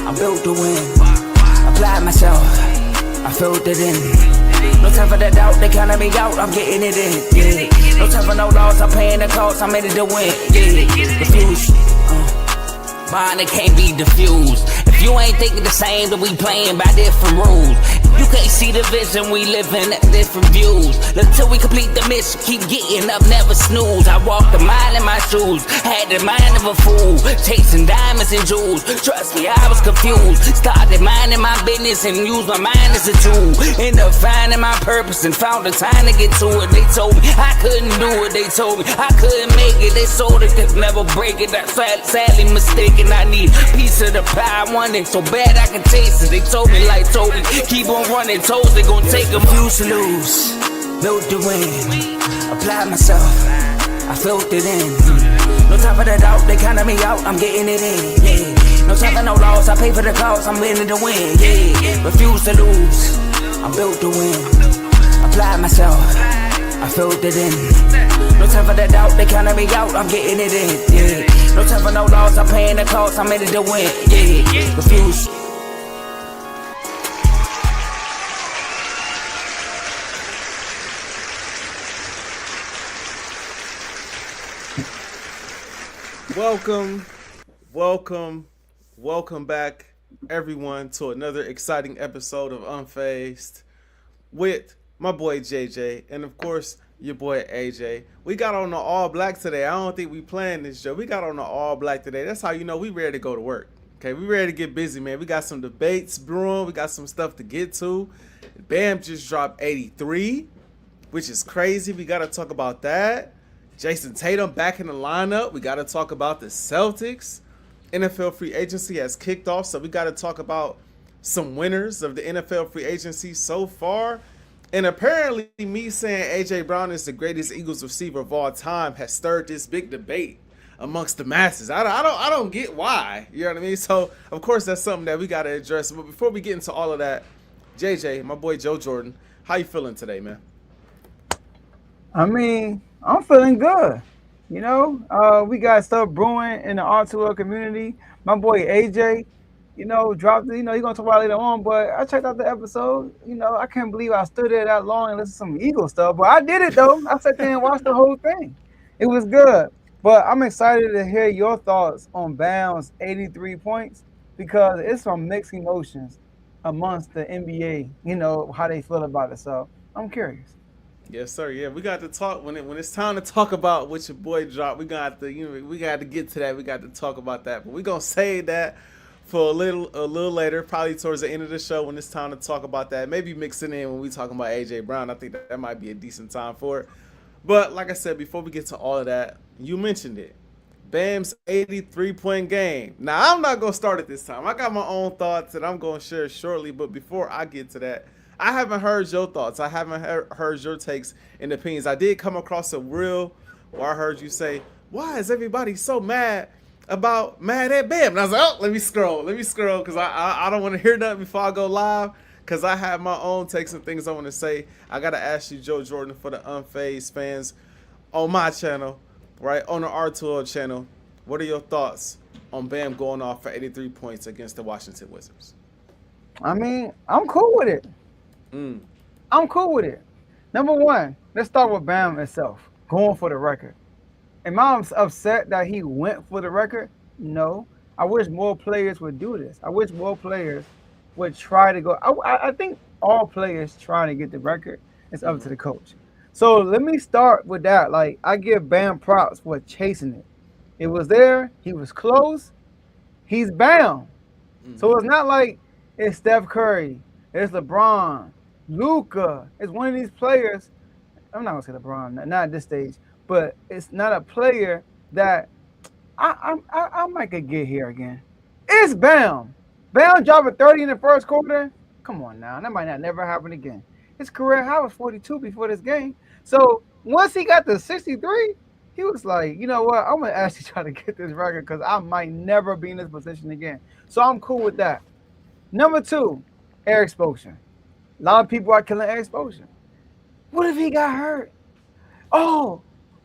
I'm built to win. Applied myself, I filled it in. No time for the doubt, they counted me out, I'm getting it in. Yeah. No time for no loss, I'm paying the cost, I'm in it to win. Yeah. Diffuse. Mine, it can't be diffused. If you ain't thinking the same, then we playing by different rules. You can't see the vision, we living at different views. Until we complete the mission, keep getting up, never snooze. I walked a mile in my shoes, had the mind of a fool, chasing diamonds and jewels. Trust me, I was confused. Started minding my business and used my mind as a tool. Ended up finding my purpose and found the time to get to it. They told me I couldn't do it, they told me I couldn't make it. They sold it, could never break it. That's sadly mistaken. I need a piece of the pie, I want it so bad I can taste it. They told me like Toby, keep on running toes, they gon' take a few to lose. Built to win, applied myself, I filled it in. No time for the doubt, they counted me out, I'm getting it in. Yeah. No time for no loss, I pay for the cost, I'm winning to win. Yeah. Refuse to lose, I'm built to win. Applied myself, I filled it in. No time for the doubt, they counted me out, I'm getting it in. Yeah. No time for no loss, I'm paying the cost, I'm in it to win. Yeah. Refuse. Welcome back, everyone, to another exciting episode of Unfazed with my boy JJ and, of course, your boy AJ. We got on the all black today. I don't think we planned this show. We got on the all black today. That's how you know we ready to go to work. Okay, we ready to get busy, man. We got some debates brewing. We got some stuff to get to. Bam just dropped 83, which is crazy. We got to talk about that. Jason Tatum back in the lineup. We got to talk about the Celtics. NFL free agency has kicked off, so we got to talk about some winners of the NFL free agency so far. And apparently me saying AJ Brown is the greatest Eagles receiver of all time has stirred this big debate amongst the masses. I don't get why. You know what I mean? So, of course, that's something that we got to address. But before we get into all of that, JJ, my boy Joe Jordan, how you feeling today, man? I mean, I'm feeling good. You know, we got stuff brewing in the R2L community. My boy AJ, dropped it. He's going to talk about it later on, but I checked out the episode. I can't believe I stood there that long and listened to some Eagle stuff, but I did it, though. I sat there and watched the whole thing. It was good, but I'm excited to hear your thoughts on Bam's 83 points because it's some mixed emotions amongst the NBA, how they feel about it. So I'm curious. Yes, sir. Yeah, we got to talk when it's time to talk about what your boy dropped. We got to we got to get to that. We got to talk about that. But we're gonna save that for a little later, probably towards the end of the show when it's time to talk about that. Maybe mix it in when we talking about AJ Brown. I think that might be a decent time for it. But like I said, before we get to all of that, you mentioned it. Bam's 83-point game. Now I'm not gonna start it this time. I got my own thoughts that I'm gonna share shortly. But before I get to that, I haven't heard your thoughts. I haven't heard your takes and opinions. I did come across a reel where I heard you say, why is everybody so mad at Bam? And I was like, oh, let me scroll, because I don't want to hear nothing before I go live, because I have my own takes and things I want to say. I got to ask you, Joe Jordan, for the Unfazed fans on my channel, right, on the R2L channel, what are your thoughts on Bam going off for 83 points against the Washington Wizards? I mean, I'm cool with it. I'm cool with it. Number one, let's start with Bam itself, going for the record. Am I upset that he went for the record? No. I wish more players would do this. I wish more players would try to go. I think all players trying to get the record. It's up to the coach. So let me start with that. Like, I give Bam props for chasing it. It was there. He was close. He's Bam. So it's not like it's Steph Curry. It's LeBron. Luka is one of these players. I'm not gonna say LeBron, not at this stage, but it's not a player that I might could get here again. It's Bam. Bam dropping 30 in the first quarter. Come on now, that might not never happen again. His career high was 42 before this game. So once he got to 63, he was like, you know what? I'm gonna actually try to get this record because I might never be in this position again. So I'm cool with that. Number two, air exposure. A lot of people are killing air exposure. What if he got hurt? Oh,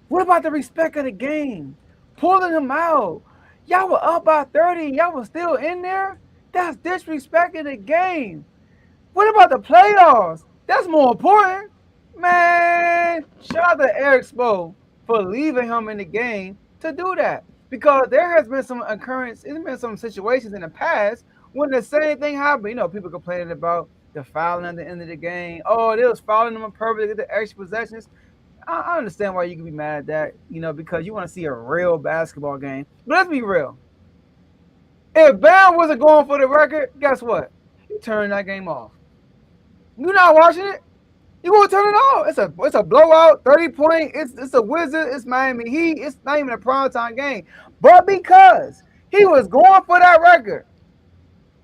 what about the respect of the game? Pulling him out. Y'all were up by 30. Y'all were still in there. That's disrespecting the game. What about the playoffs? That's more important. Man, shout out to Eric Spo for leaving him in the game to do that. Because there has been some occurrence, there's been some situations in the past when the same thing happened. You know, people complaining about the fouling at the end of the game. Oh, they was fouling them on purpose to get the extra possessions. I understand why you can be mad at that, you know, because you want to see a real basketball game. But let's be real. If Bam wasn't going for the record, guess what? You turn that game off. You're not watching it. You gonna turn it off. It's a blowout, 30-point. It's a Wizard. It's Miami Heat. It's not even a primetime game. But because he was going for that record,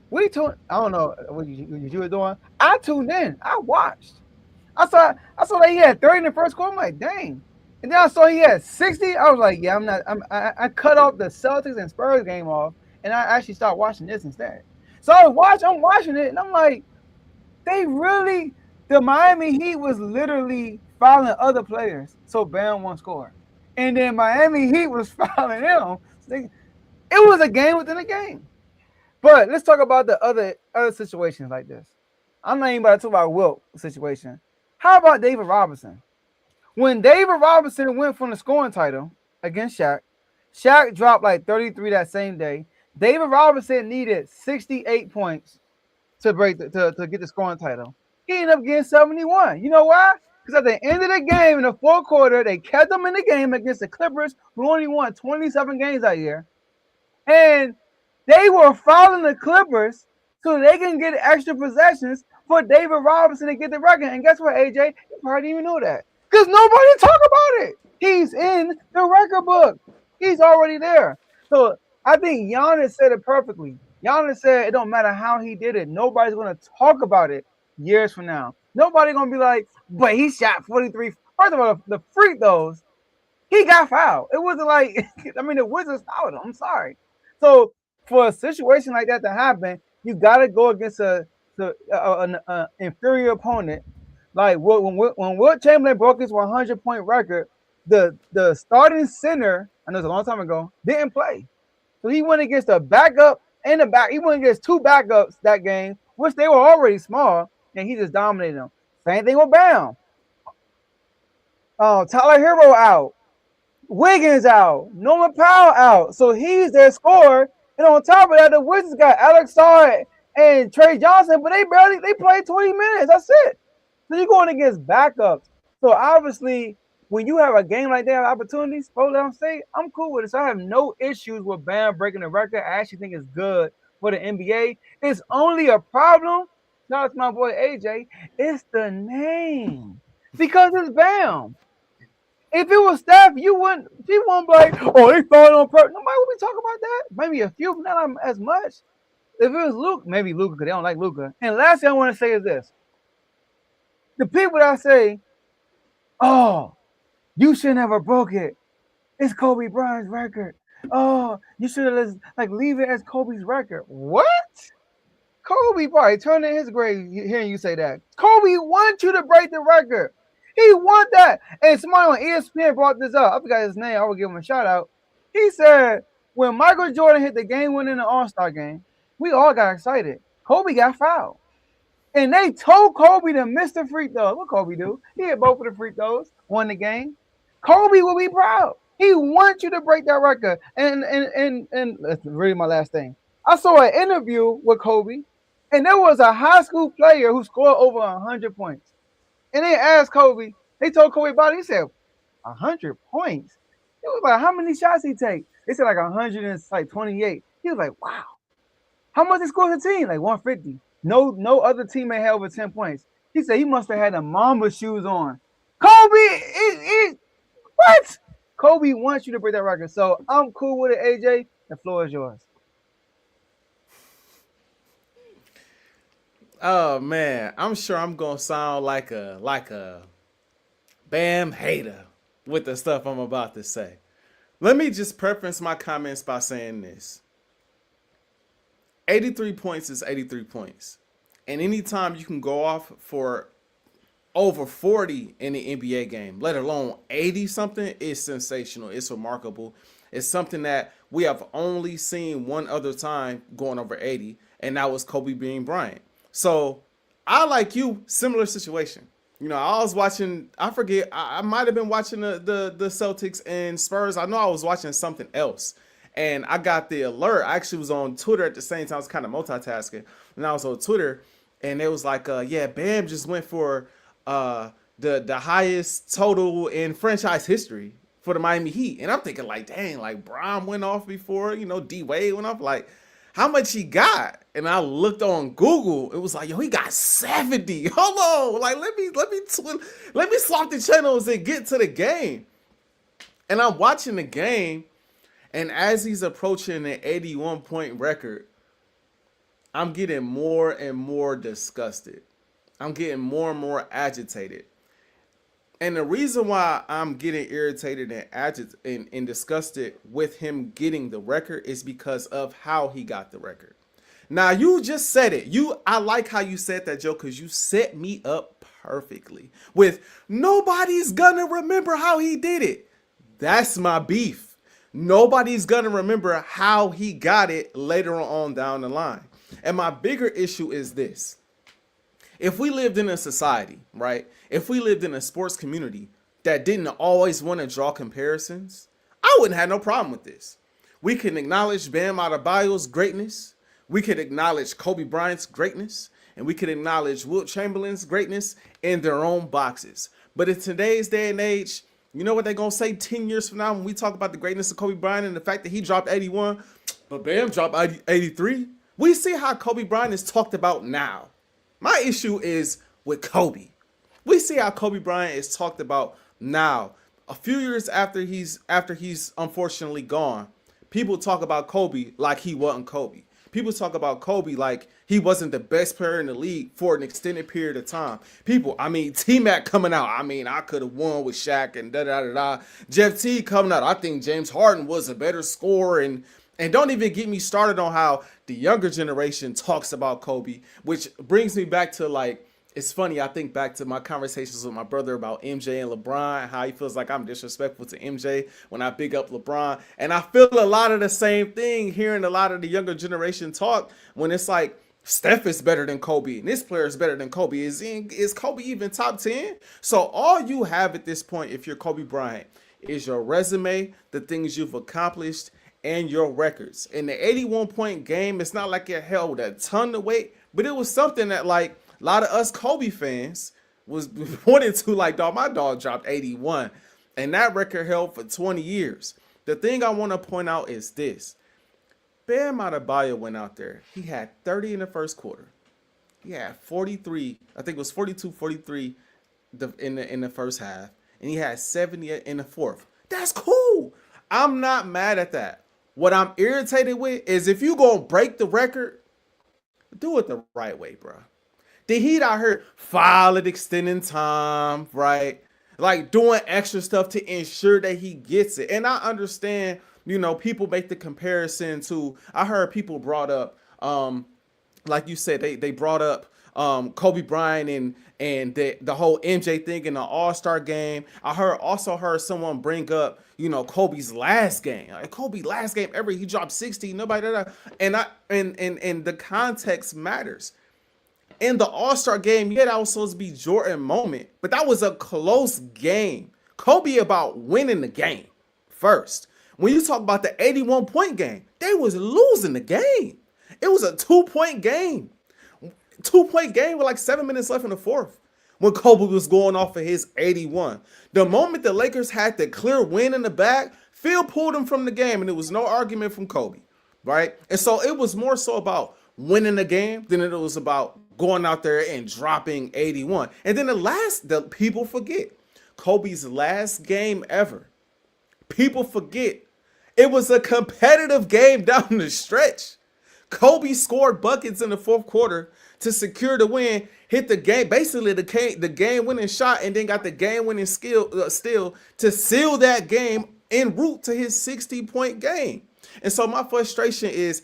we tuned. I don't know what you were doing. I tuned in. I watched. I saw that he had 30 in the first quarter. I'm like, dang. And then I saw he had 60. I was like, yeah, I'm not. I cut off the Celtics and Spurs game off, and I actually started watching this instead. So I'm watching it, and I'm like, the Miami Heat was literally fouling other players, so Bam won't score. And then Miami Heat was fouling him. It was a game within a game. But let's talk about the other situations like this. I'm not even about to talk about Wilt situation. How about David Robinson? When David Robinson went from the scoring title against Shaq dropped like 33 that same day. David Robinson needed 68 points to get the scoring title. He ended up getting 71. You know why? Because at the end of the game in the fourth quarter, they kept him in the game against the Clippers, who only won 27 games that year. And they were fouling the Clippers so they can get extra possessions for David Robinson to get the record. And guess what, AJ? You probably didn't even know that. Because nobody talk about it. He's in the record book. He's already there. So I think Giannis said it perfectly. Giannis said it don't matter how he did it. Nobody's going to talk about it years from now. Nobody's going to be like, but he shot 43. First of all, the free throws, he got fouled. It wasn't like, I mean, the Wizards fouled him. I'm sorry. So for a situation like that to happen, you got to go against an inferior opponent. Like when Wilt Chamberlain broke his 100-point record, the starting center, I know it's a long time ago, didn't play. So he went against a backup and a back. He went against two backups that game, which they were already small, and he just dominated them. Same thing with Bam. Tyler Hero out. Wiggins out. Norman Powell out. So he's their scorer. And on top of that, the Wizards got Alex Starr and Trey Johnson, but they played 20 minutes. That's it. So you're going against backups. So obviously, when you have a game like that, opportunities, I'm cool with it. So I have no issues with Bam breaking the record. I actually think it's good for the NBA. It's only a problem. Shout out to my boy AJ. It's the name. Because it's Bam. If it was Steph, he wouldn't be like, oh, they fouled on purpose. Nobody would be talking about that. Maybe a few, but not as much. If it was Luke, maybe Luka, because they don't like Luka. And last thing I want to say is this. The people that say, oh, you should never broke it. It's Kobe Bryant's record. Oh, you should have leave it as Kobe's record. What? Kobe probably turned in his grave hearing you say that. Kobe wants you to break the record. He want that. And somebody on ESPN brought this up. I forgot his name. I will give him a shout out. He said when Michael Jordan hit the game winner in the All-Star game, we all got excited. Kobe got fouled. And they told Kobe to miss the free throws. What Kobe do? He hit both of the free throws, won the game. Kobe will be proud. He wants you to break that record. And that's really my last thing. I saw an interview with Kobe, and there was a high school player who scored over 100 points. And they asked Kobe, they told Kobe about it. He said, 100 points? It was like, how many shots he take? They said like 128. He was like, wow. How much he scored the team? Like 150. No other teammate had over 10 points. He said he must have had the Mamba shoes on. Kobe, what? Kobe wants you to break that record. So I'm cool with it, AJ. The floor is yours. Oh man, I'm sure I'm gonna sound like a Bam hater with the stuff I'm about to say. Let me just preface my comments by saying this. 83 points is 83 points. And anytime you can go off for over 40 in the NBA game, let alone 80 something, is sensational. It's remarkable. is something that we have only seen one other time going over 80, and that was Kobe Bean Bryant. So I, like you, similar situation. You know, I was watching, I forget, I might have been watching the Celtics and Spurs. I know I was watching something else. And I got the alert. I actually was on Twitter at the same time. I was kind of multitasking. And I was on Twitter, and it was like, yeah, Bam just went for the highest total in franchise history for the Miami Heat. And I'm thinking, like, dang, like, Bron went off before, you know, D-Wade went off. Like, how much he got? And I looked on Google. It was like, yo, he got 70. Hold on. Like, let me swap the channels and get to the game. And I'm watching the game. And as he's approaching an 81-point record, I'm getting more and more disgusted. I'm getting more and more agitated. And the reason why I'm getting irritated and disgusted with him getting the record is because of how he got the record. Now, you just said it. I like how you said that, Joe, because you set me up perfectly with nobody's gonna remember how he did it. That's my beef. Nobody's gonna remember how he got it later on down the line. And my bigger issue is this. If we lived in a society, right? If we lived in a sports community that didn't always want to draw comparisons, I wouldn't have no problem with this. We can acknowledge Bam Adebayo's greatness. We could acknowledge Kobe Bryant's greatness. And we could acknowledge Wilt Chamberlain's greatness in their own boxes. But in today's day and age, you know what they're going to say 10 years from now when we talk about the greatness of Kobe Bryant and the fact that he dropped 81, but Bam dropped 83? We see how Kobe Bryant is talked about now. My issue is with Kobe. We see how Kobe Bryant is talked about now. A few years after he's unfortunately gone, people talk about Kobe like he wasn't Kobe. People talk about Kobe like he wasn't the best player in the league for an extended period of time. T-Mac coming out. I could have won with Shaq and da-da-da-da. Jeff T coming out. I think James Harden was a better scorer. And don't even get me started on how the younger generation talks about Kobe, which brings me back to, like, it's funny. I think back to my conversations with my brother about MJ and LeBron, how he feels like I'm disrespectful to MJ when I big up LeBron. And I feel a lot of the same thing hearing a lot of the younger generation talk when it's like, Steph is better than Kobe and this player is better than Kobe. Is Kobe even top 10? So all you have at this point, if you're Kobe Bryant, is your resume, the things you've accomplished, and your records. In the 81-point game, it's not like it held a ton of weight, but it was something that, like, a lot of us Kobe fans was pointing to, like, dog, my dog dropped 81, and that record held for 20 years. The thing I want to point out is this. Bam Adebayo went out there. He had 30 in the first quarter. He had 43, I think it was 42, 43 in the first half, and he had 70 in the fourth. That's cool. I'm not mad at that. What I'm irritated with is if you gonna break the record, do it the right way, bro. The Heat out here filing extending time, right? Like doing extra stuff to ensure that he gets it. And I understand, you know, people make the comparison to, I heard people brought up, like you said, they brought up Kobe Bryant and the whole MJ thing in the All-Star game. I also heard someone bring up, you know, Kobe's last game. Like Kobe's last game ever, he dropped 60. Nobody and the context matters. In the All-Star game, yeah, that was supposed to be Jordan moment, but that was a close game. Kobe about winning the game first. When you talk about the 81-point game, they was losing the game. It was a 2-point game. 2-point game with like 7 minutes left in the fourth when Kobe was going off of his 81. The moment the Lakers had the clear win in the back, Phil pulled him from the game, and there was no argument from Kobe, right? And so it was more so about winning the game than it was about going out there and dropping 81. And then the people forget Kobe's last game ever. People forget it was a competitive game down the stretch. Kobe scored buckets in the fourth quarter to secure the win, hit the game, basically the game-winning shot, and then got the game-winning steal to seal that game en route to his 60-point game. And so my frustration is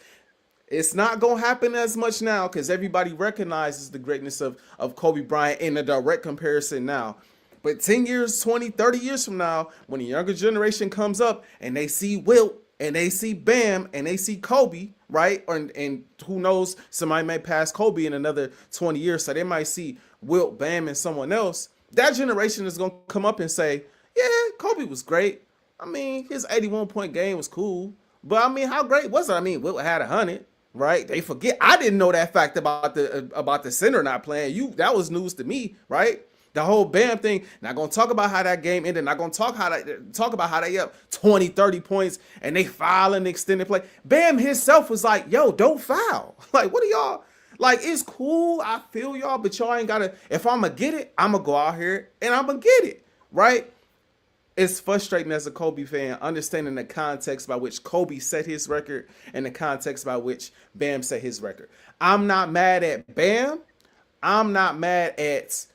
it's not going to happen as much now because everybody recognizes the greatness of Kobe Bryant in a direct comparison now. But 10 years, 20, 30 years from now, when the younger generation comes up and they see Wilt and they see Bam and they see Kobe, right? And who knows, somebody may pass Kobe in another 20 years, so they might see Wilt, Bam, and someone else. That generation is gonna come up and say, yeah, Kobe was great. I mean, his 81-point game was cool, but I mean, how great was it? I mean, Wilt had 100. Right? They forget. I didn't know that fact about the center not playing. That was news to me, right? The whole Bam thing. Not gonna talk about how that game ended. Not gonna talk about how they up 20, 30 points and they foul in the extended play. Bam himself was like, yo, don't foul. Like, what are y'all? Like, it's cool. I feel y'all, but y'all ain't gotta. If I'm gonna get it, I'm gonna go out here and I'm gonna get it, right? It's frustrating as a Kobe fan, understanding the context by which Kobe set his record and the context by which Bam set his record. I'm not mad at Bam. I'm not mad at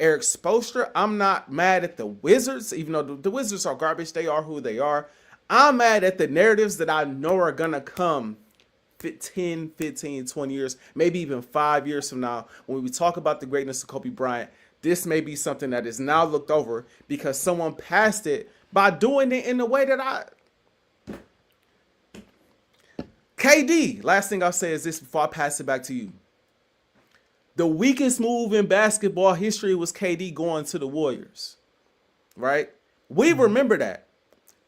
Eric Spoelstra. I'm not mad at the Wizards, even though the Wizards are garbage. They are who they are. I'm mad at the narratives that I know are going to come 10, 15, 20 years, maybe even 5 years from now, when we talk about the greatness of Kobe Bryant. This may be something that is now looked over because someone passed it by doing it in the way that KD, last thing I'll say is this before I pass it back to you. The weakest move in basketball history was KD going to the Warriors, right? We remember that.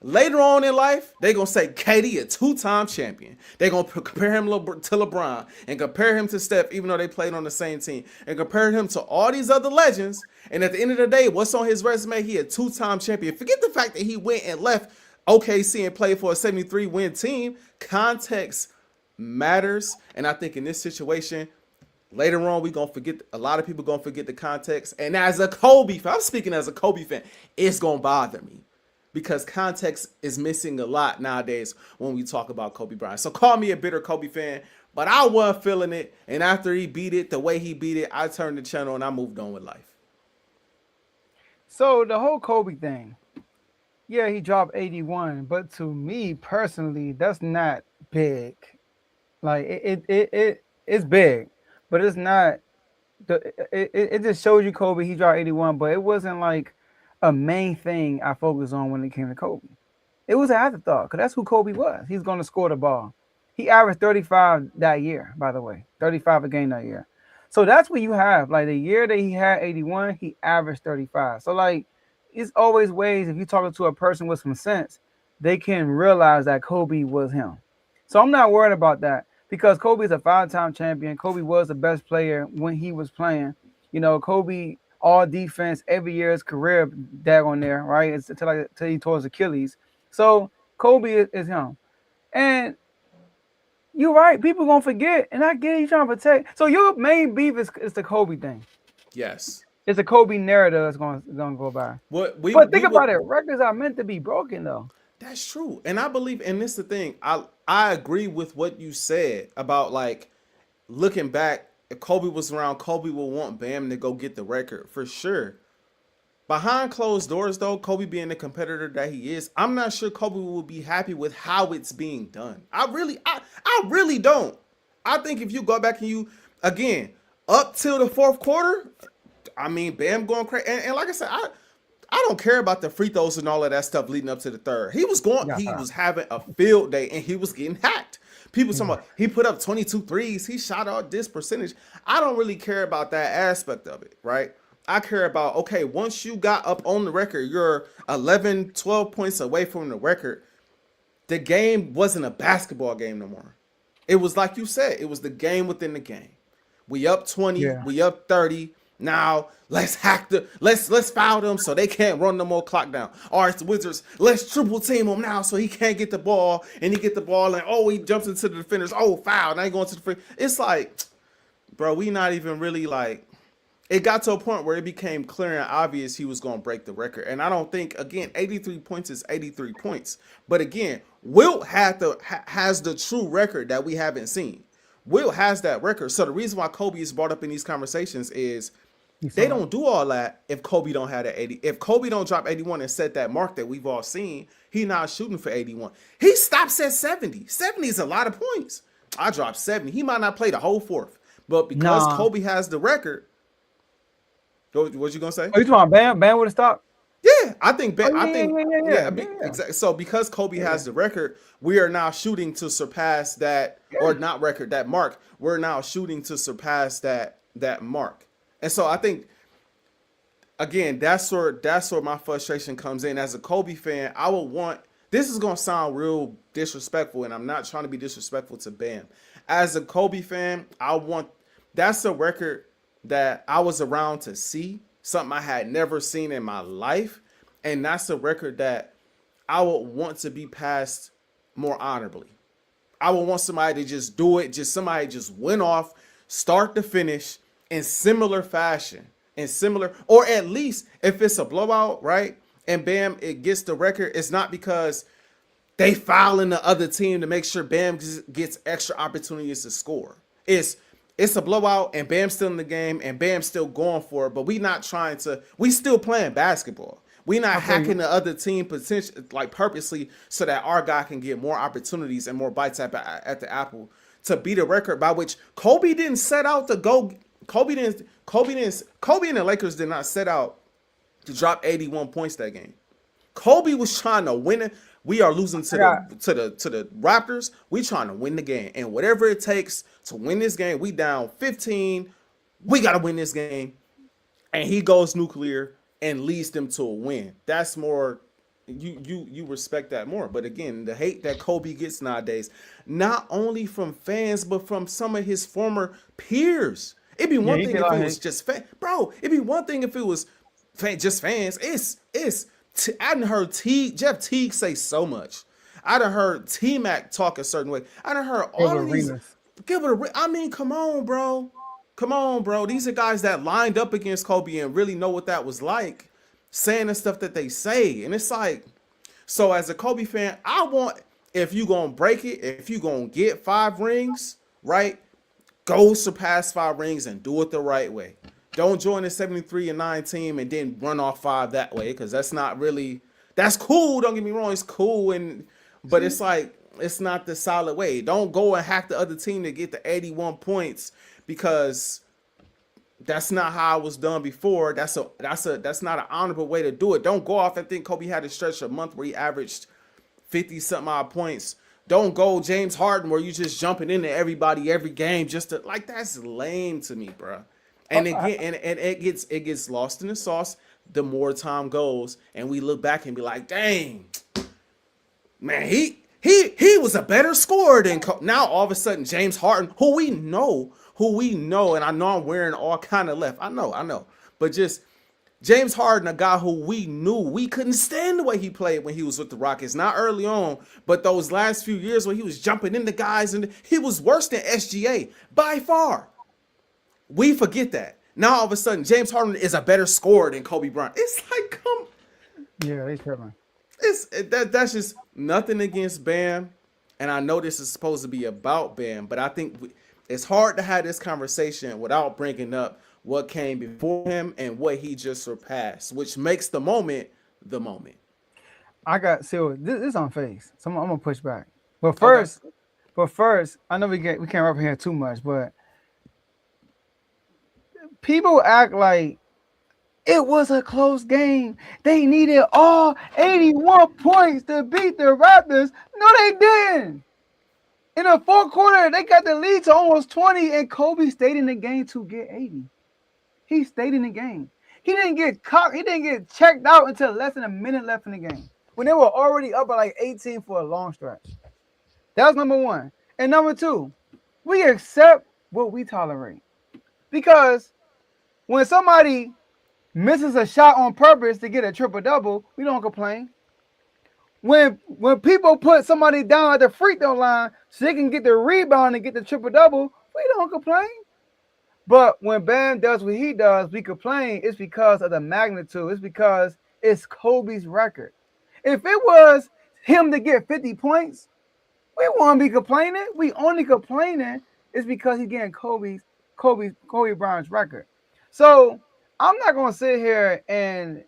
Later on in life, they're going to say KD a two-time champion. They're going to compare him to LeBron and compare him to Steph, even though they played on the same team, and compare him to all these other legends. And at the end of the day, what's on his resume? He a two-time champion. Forget the fact that he went and left OKC and played for a 73-win team. Context matters. And I think in this situation, later on, we're going to forget, a lot of people going to forget the context. And as a Kobe fan, I'm speaking as a Kobe fan, it's going to bother me. Because context is missing a lot nowadays when we talk about Kobe Bryant. So call me a bitter Kobe fan, but I wasn't feeling it. And after he beat it, the way he beat it, I turned the channel and I moved on with life. So the whole Kobe thing, yeah, he dropped 81, but to me personally, that's not big. Like it's big, but it's not. It just shows you Kobe. He dropped 81, but it wasn't like a main thing I focused on when it came to Kobe. It was an afterthought because that's who Kobe was. He's going to score the ball. He averaged 35 that year, by the way, 35 a game that year. So that's what you have. Like the year that he had 81, he averaged 35. So like, it's always ways if you're talking to a person with some sense, they can realize that Kobe was him. So I'm not worried about that because Kobe's a 5-time champion. Kobe was the best player when he was playing. You know, Kobe all defense every year his career daggone there, right? It's until he tore his Achilles. So Kobe is him. And you're right, people gonna forget. And I get it, you're trying to protect. So your main beef is the Kobe thing. Yes. It's a Kobe narrative that's gonna go by. But think about it, records are meant to be broken though. That's true. And I believe, and this is the thing, I agree with what you said about like looking back. If Kobe was around, Kobe would want Bam to go get the record for sure. Behind closed doors, though, Kobe being the competitor that he is, I'm not sure Kobe will be happy with how it's being done. I really don't. I think if you go back and you, again, up till the fourth quarter, I mean, Bam going crazy. And like I said, I don't care about the free throws and all of that stuff leading up to the third. He was having a field day and he was getting hacked. People talking about he put up 22 threes. He shot out this percentage. I don't really care about that aspect of it, right? I care about, okay, once you got up on the record, you're 11, 12 points away from the record. The game wasn't a basketball game no more. It was like you said, it was the game within the game. We up 20, we up 30. Now let's let's foul them so they can't run no more clock down. All right, the Wizards, let's triple team him now so he can't get the ball, and he get the ball and he jumps into the defenders. Oh, foul! Now he going to the free. It's like, bro, we not even really like. It got to a point where it became clear and obvious he was going to break the record, and I don't think 83 points is 83 points. But again, Wilt has the true record that we haven't seen. Wilt has that record. So the reason why Kobe is brought up in these conversations is they don't do all that if Kobe don't have that 80. If Kobe don't drop 81 and set that mark that we've all seen, he not shooting for 81. He stops at 70. 70 is a lot of points. I dropped 70. He might not play the whole fourth. But because Kobe has the record, what you going to say? Oh, you talking about Bam? Bam would have stopped? Yeah, I think Oh, exactly. So because Kobe has the record, we are now shooting to surpass that, or not record, that mark. We're now shooting to surpass that mark. And so I think again, that's where my frustration comes in. As a Kobe fan, I would want, this is gonna sound real disrespectful, and I'm not trying to be disrespectful to Bam. As a Kobe fan, that's a record that I was around to see, something I had never seen in my life, and that's a record that I would want to be passed more honorably. I would want somebody to just do it, just somebody just went off, start to finish in similar fashion, or at least if it's a blowout, right? And Bam, it gets the record. It's not because they fouling the other team to make sure Bam gets extra opportunities to score. It's a blowout and Bam's still in the game and Bam's still going for it, but we still playing basketball. We not hacking the other team purposely so that our guy can get more opportunities and more bites at the apple to beat a record by which Kobe didn't set out to go. Kobe and the Lakers did not set out to drop 81 points that game. Kobe was trying to win it. We are losing to the Raptors. We trying to win the game, and whatever it takes to win this game, we down 15. We got to win this game, and he goes nuclear and leads them to a win. That's more, you respect that more. But again, the hate that Kobe gets nowadays, not only from fans but from some of his former peers. It'd be one thing if it was just bro. It'd be one thing if it was just fans. I done heard Jeff Teague say so much. I done heard T-Mac talk a certain way. I done heard all of these. I mean, come on, bro. Come on, bro. These are guys that lined up against Kobe and really know what that was like, saying the stuff that they say. And it's like, so as a Kobe fan, I want, if you gonna break it, if you gonna get 5 rings, right, go surpass 5 rings and do it the right way. Don't join the 73-9 team and then run off 5 that way, because that's cool. Don't get me wrong, it's cool, but it's like, it's not the solid way. Don't go and hack the other team to get the 81 points, because that's not how it was done before. That's not an honorable way to do it. Don't go off and think Kobe had a stretch a month where he averaged 50 something odd points. Don't go James Harden where you just jumping into everybody every game just to, like, that's lame to me, bro. And again, it gets lost in the sauce the more time goes, and we look back and be like, dang, man, he was a better scorer than now. All of a sudden, James Harden, who we know, and I know I'm wearing all kind of left. I know, but just James Harden, a guy who we knew we couldn't stand the way he played when he was with the Rockets. Not early on, but those last few years where he was jumping into guys, and he was worse than SGA by far. We forget that. Now all of a sudden, James Harden is a better scorer than Kobe Bryant. It's like, they tripping. That's just nothing against Bam, and I know this is supposed to be about Bam, but I think it's hard to have this conversation without bringing up what came before him and what he just surpassed, which makes the moment the moment. This is Unfazed, so I'm gonna push back. But first, I know we can't wrap here too much, but people act like it was a close game. They needed all 81 points to beat the Raptors. No, they didn't. In the fourth quarter, they got the lead to almost 20, and Kobe stayed in the game to get 80. He stayed in the game. He didn't get caught. He didn't get checked out until less than a minute left in the game, when they were already up by like 18 for a long stretch. That was number one. And number two, we accept what we tolerate. Because when somebody misses a shot on purpose to get a triple-double, we don't complain. When people put somebody down at the free throw line so they can get the rebound and get the triple-double, we don't complain. But when Bam does what he does, we complain. It's because of the magnitude. It's because it's Kobe's record. If it was him to get 50 points, we wouldn't be complaining. We only complaining is because he's getting Kobe Bryant's record. So I'm not gonna sit here and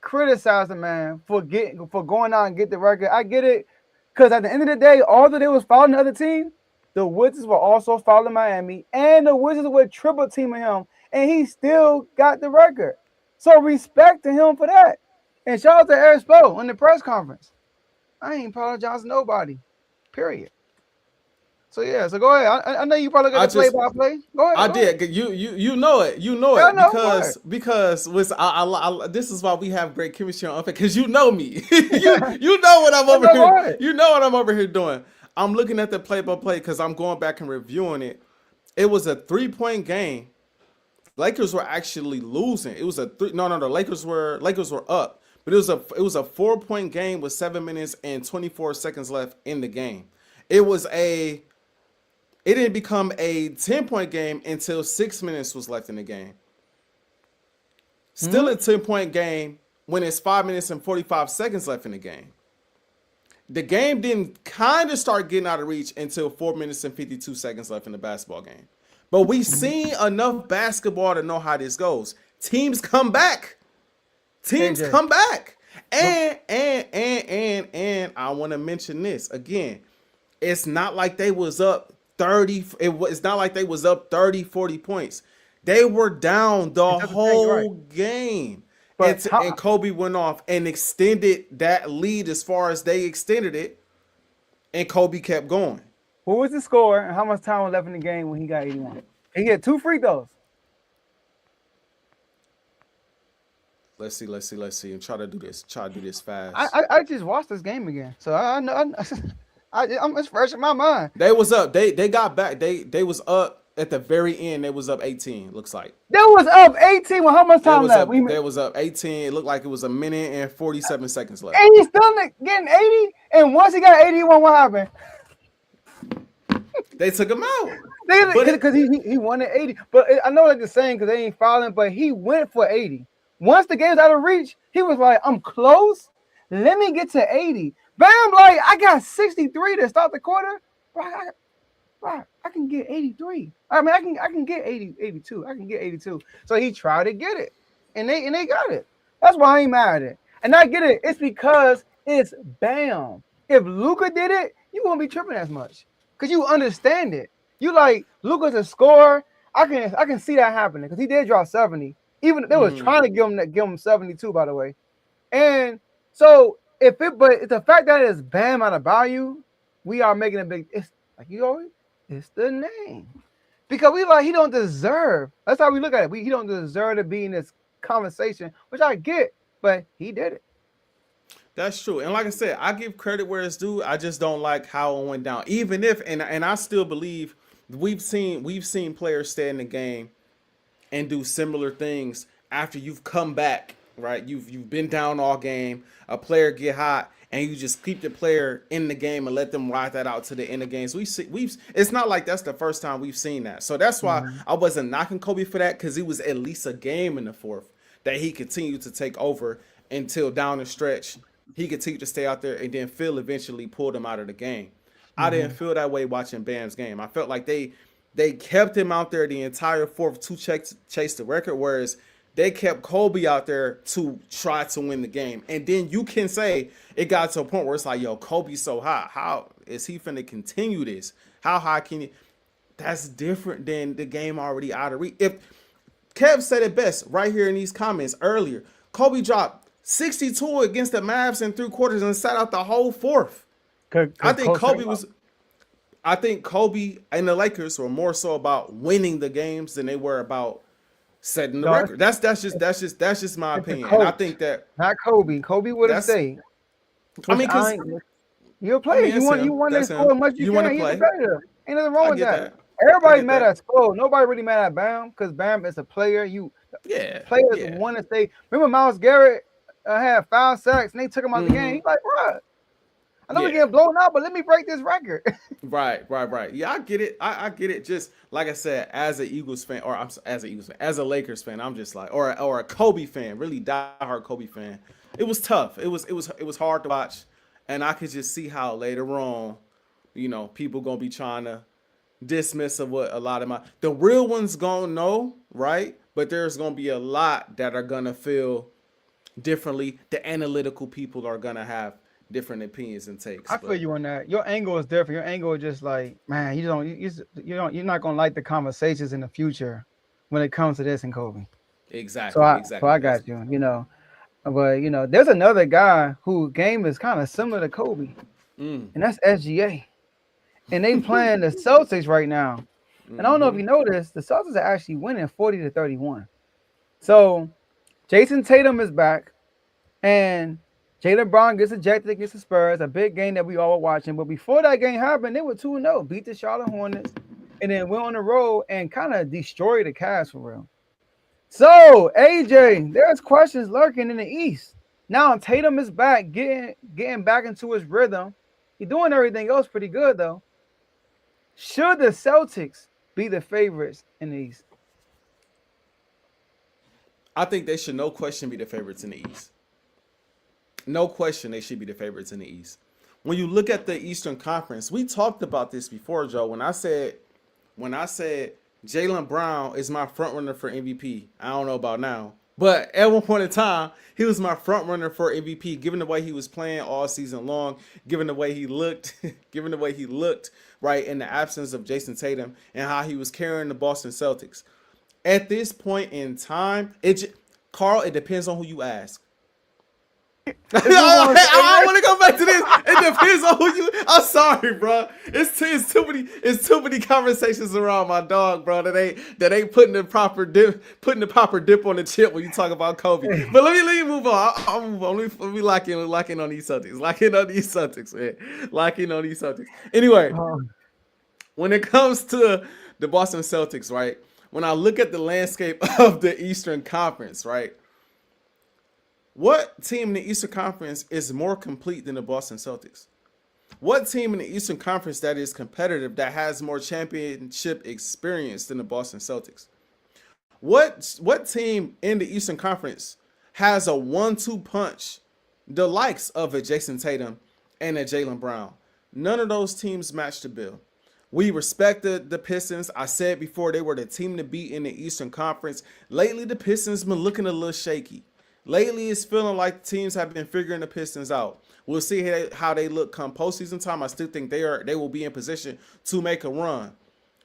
criticize the man for going out and get the record. I get it, because at the end of the day, although they was fouling the other team, the Wizards were also fouling Miami, and the Wizards were triple teaming him, and he still got the record. So respect to him for that. And shout out to Eric Spo in the press conference. I ain't apologizing to nobody. Period. So yeah, so go ahead. I know you probably got the play-by-play. Go ahead. I did. You know it. You know it because this is why we have great chemistry on Unfazed, because you know me. you know what I'm over here. You know what I'm over here doing. I'm looking at the play-by-play because I'm going back and reviewing it. It was a 3-point game. Lakers were actually losing. It was a no. The Lakers were up, but it was a 4-point game with 7 minutes and 24 seconds left in the game. It didn't become a 10-point game until 6 minutes was left in the game. Still a 10-point game when it's 5 minutes and 45 seconds left in the game. The game didn't kind of start getting out of reach until 4 minutes and 52 seconds left in the basketball game. But we've seen enough basketball to know how this goes. Teams come back. Come back. And I want to mention this again. It's not like they was up 30. It's not like they was up 30, 40 points. They were down the whole game. And Kobe went off and extended that lead as far as they extended it. And Kobe kept going. What was the score and how much time was left in the game when he got 81? He had 2 free throws. Let's see. And try to do this fast. I just watched this game again. So I know it's fresh in my mind. They was up. They got back. They was up at the very end. They was up 18. Looks like they was up 18 with how much time left? They was up 18. It looked like it was a minute and 47 seconds left. And he's still getting 80. And once he got 81, what happened? They took him out. Because he wanted 80. But I know like the saying because they ain't fouling. But he went for 80. Once the game's out of reach, he was like, "I'm close. Let me get to 80." Bam, like I got 63 to start the quarter. Right, I can get 83. I mean, I can get 80, 82. I can get 82. So he tried to get it, and they got it. That's why I ain't mad at it. And I get it. It's because it's Bam. If Luka did it, you won't be tripping as much because you understand it. You like Luka's a scorer. I can see that happening because he did drop 70. Even they was trying to give him 72, by the way. And so but it's the fact that it's Bam Adebayo, we are making a big. It's like you always. It's the name. Because he don't deserve. That's how we look at it. He don't deserve to be in this conversation, which I get, but he did it. That's true. And like I said, I give credit where it's due. I just don't like how it went down. Even if, and I still believe we've seen players stay in the game and do similar things after you've come back, right? You've been down all game, a player get hot, and you just keep the player in the game and let them ride that out to the end of games. It's not like that's the first time we've seen that. So that's why I wasn't knocking Kobe for that, because it was at least a game in the fourth that he continued to take over until down the stretch. He continued to stay out there, and then Phil eventually pulled him out of the game. I didn't feel that way watching Bam's game. I felt like they kept him out there the entire fourth to chase the record, whereas they kept Kobe out there to try to win the game. And then you can say it got to a point where it's like, yo, Kobe's so hot. How is he finna continue this? How high can he? That's different than the game already out of reach. If Kev said it best right here in these comments earlier, Kobe dropped 62 against the Mavs in 3 quarters and sat out the whole fourth. I think Kobe and the Lakers were more so about winning the games than they were about setting the record. That's just my opinion. And I think that not Kobe. Kobe would have stayed. I mean, because you're a player. You want to score as much as you can. He's a player. Ain't nothing wrong with that. Everybody's mad at Score. Nobody really mad at Bam because Bam is a player. Players want to stay. Remember Myles Garrett had 5 sacks and they took him out the game. He's like, bro, I know we're getting blown out, but let me break this record. Right. Yeah, I get it. I get it. Just like I said, as a Eagles fan, or as a Lakers fan, I'm just like, or a Kobe fan, really diehard Kobe fan. It was tough. It was hard to watch, and I could just see how later on, people gonna be trying to dismiss of what a lot of the real ones gonna know, right? But there's gonna be a lot that are gonna feel differently. The analytical people are gonna have different opinions and takes. I feel you on that. Your angle is different. Your angle is just like, man, you're not gonna like the conversations in the future when it comes to this and Kobe. Exactly. So I got you. But there's another guy whose game is kind of similar to Kobe, and that's SGA. And they playing the Celtics right now. And I don't know if you noticed, the Celtics are actually winning 40-31. So Jason Tatum is back, and Jaylen Brown gets ejected against the Spurs, a big game that we all were watching. But before that game happened, they were 2-0, beat the Charlotte Hornets, and then went on the road and kind of destroyed the Cavs for real. So, AJ, there's questions lurking in the East. Now Tatum is back, getting back into his rhythm. He's doing everything else pretty good, though. Should the Celtics be the favorites in the East? I think they should, no question, be the favorites in the East. No question they should be the favorites in the East. When you look at the Eastern Conference, we talked about this before, Joe. When I said Jaylen Brown is my front runner for MVP, I don't know about now, but at one point in time, he was my front runner for MVP, given the way he was playing all season long, given the way he looked, right, in the absence of Jason Tatum, and how he was carrying the Boston Celtics. At this point in time, Carl, it depends on who you ask. I want to go back to this. It depends on who you. I'm sorry, bro. It's too many conversations around my dog, bro. That ain't putting the proper dip on the chip when you talk about Kobe. But let me move on. I'll move on. Let me lock in on these Celtics. Lock in on these Celtics. Anyway, when it comes to the Boston Celtics, right? When I look at the landscape of the Eastern Conference, right? What team in the Eastern Conference is more complete than the Boston Celtics? What team in the Eastern Conference that is competitive, that has more championship experience than the Boston Celtics? What team in the Eastern Conference has a 1-2 punch, the likes of a Jason Tatum and a Jaylen Brown? None of those teams match the bill. We respected the Pistons. I said before, they were the team to beat in the Eastern Conference. Lately, the Pistons been looking a little shaky. Lately, it's feeling like teams have been figuring the Pistons out. We'll see how they look come postseason time. I still think they will be in position to make a run.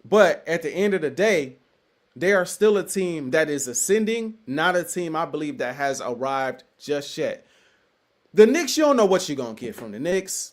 But at the end of the day, they are still a team that is ascending, not a team I believe that has arrived just yet. The Knicks, you don't know what you're going to get from the Knicks.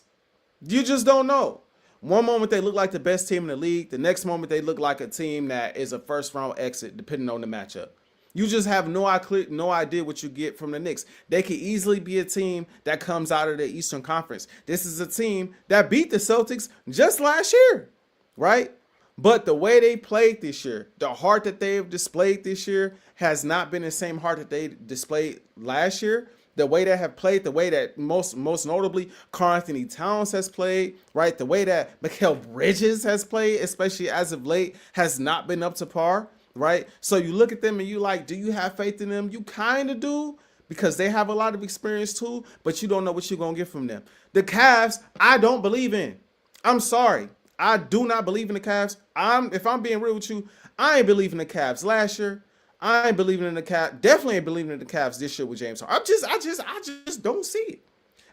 You just don't know. One moment they look like the best team in the league. The next moment they look like a team that is a first-round exit, depending on the matchup. You just have no idea what you get from the Knicks. They could easily be a team that comes out of the Eastern Conference. This is a team that beat the Celtics just last year, right? But the way they played this year, the heart that they have displayed this year has not been the same heart that they displayed last year. The way they have played, the way that most notably Karl-Anthony Towns has played, right? The way that Mikal Bridges has played, especially as of late, has not been up to par. Right? So you look at them and you like, do you have faith in them? You kind of do, because they have a lot of experience too, but you don't know what you're going to get from them. The Cavs, I don't believe in. I'm sorry. I do not believe in the Cavs. If I'm being real with you, I ain't believing in the Cavs last year. I ain't believing in the Cavs. Definitely ain't believing in the Cavs this year with James Harden. I just don't see it.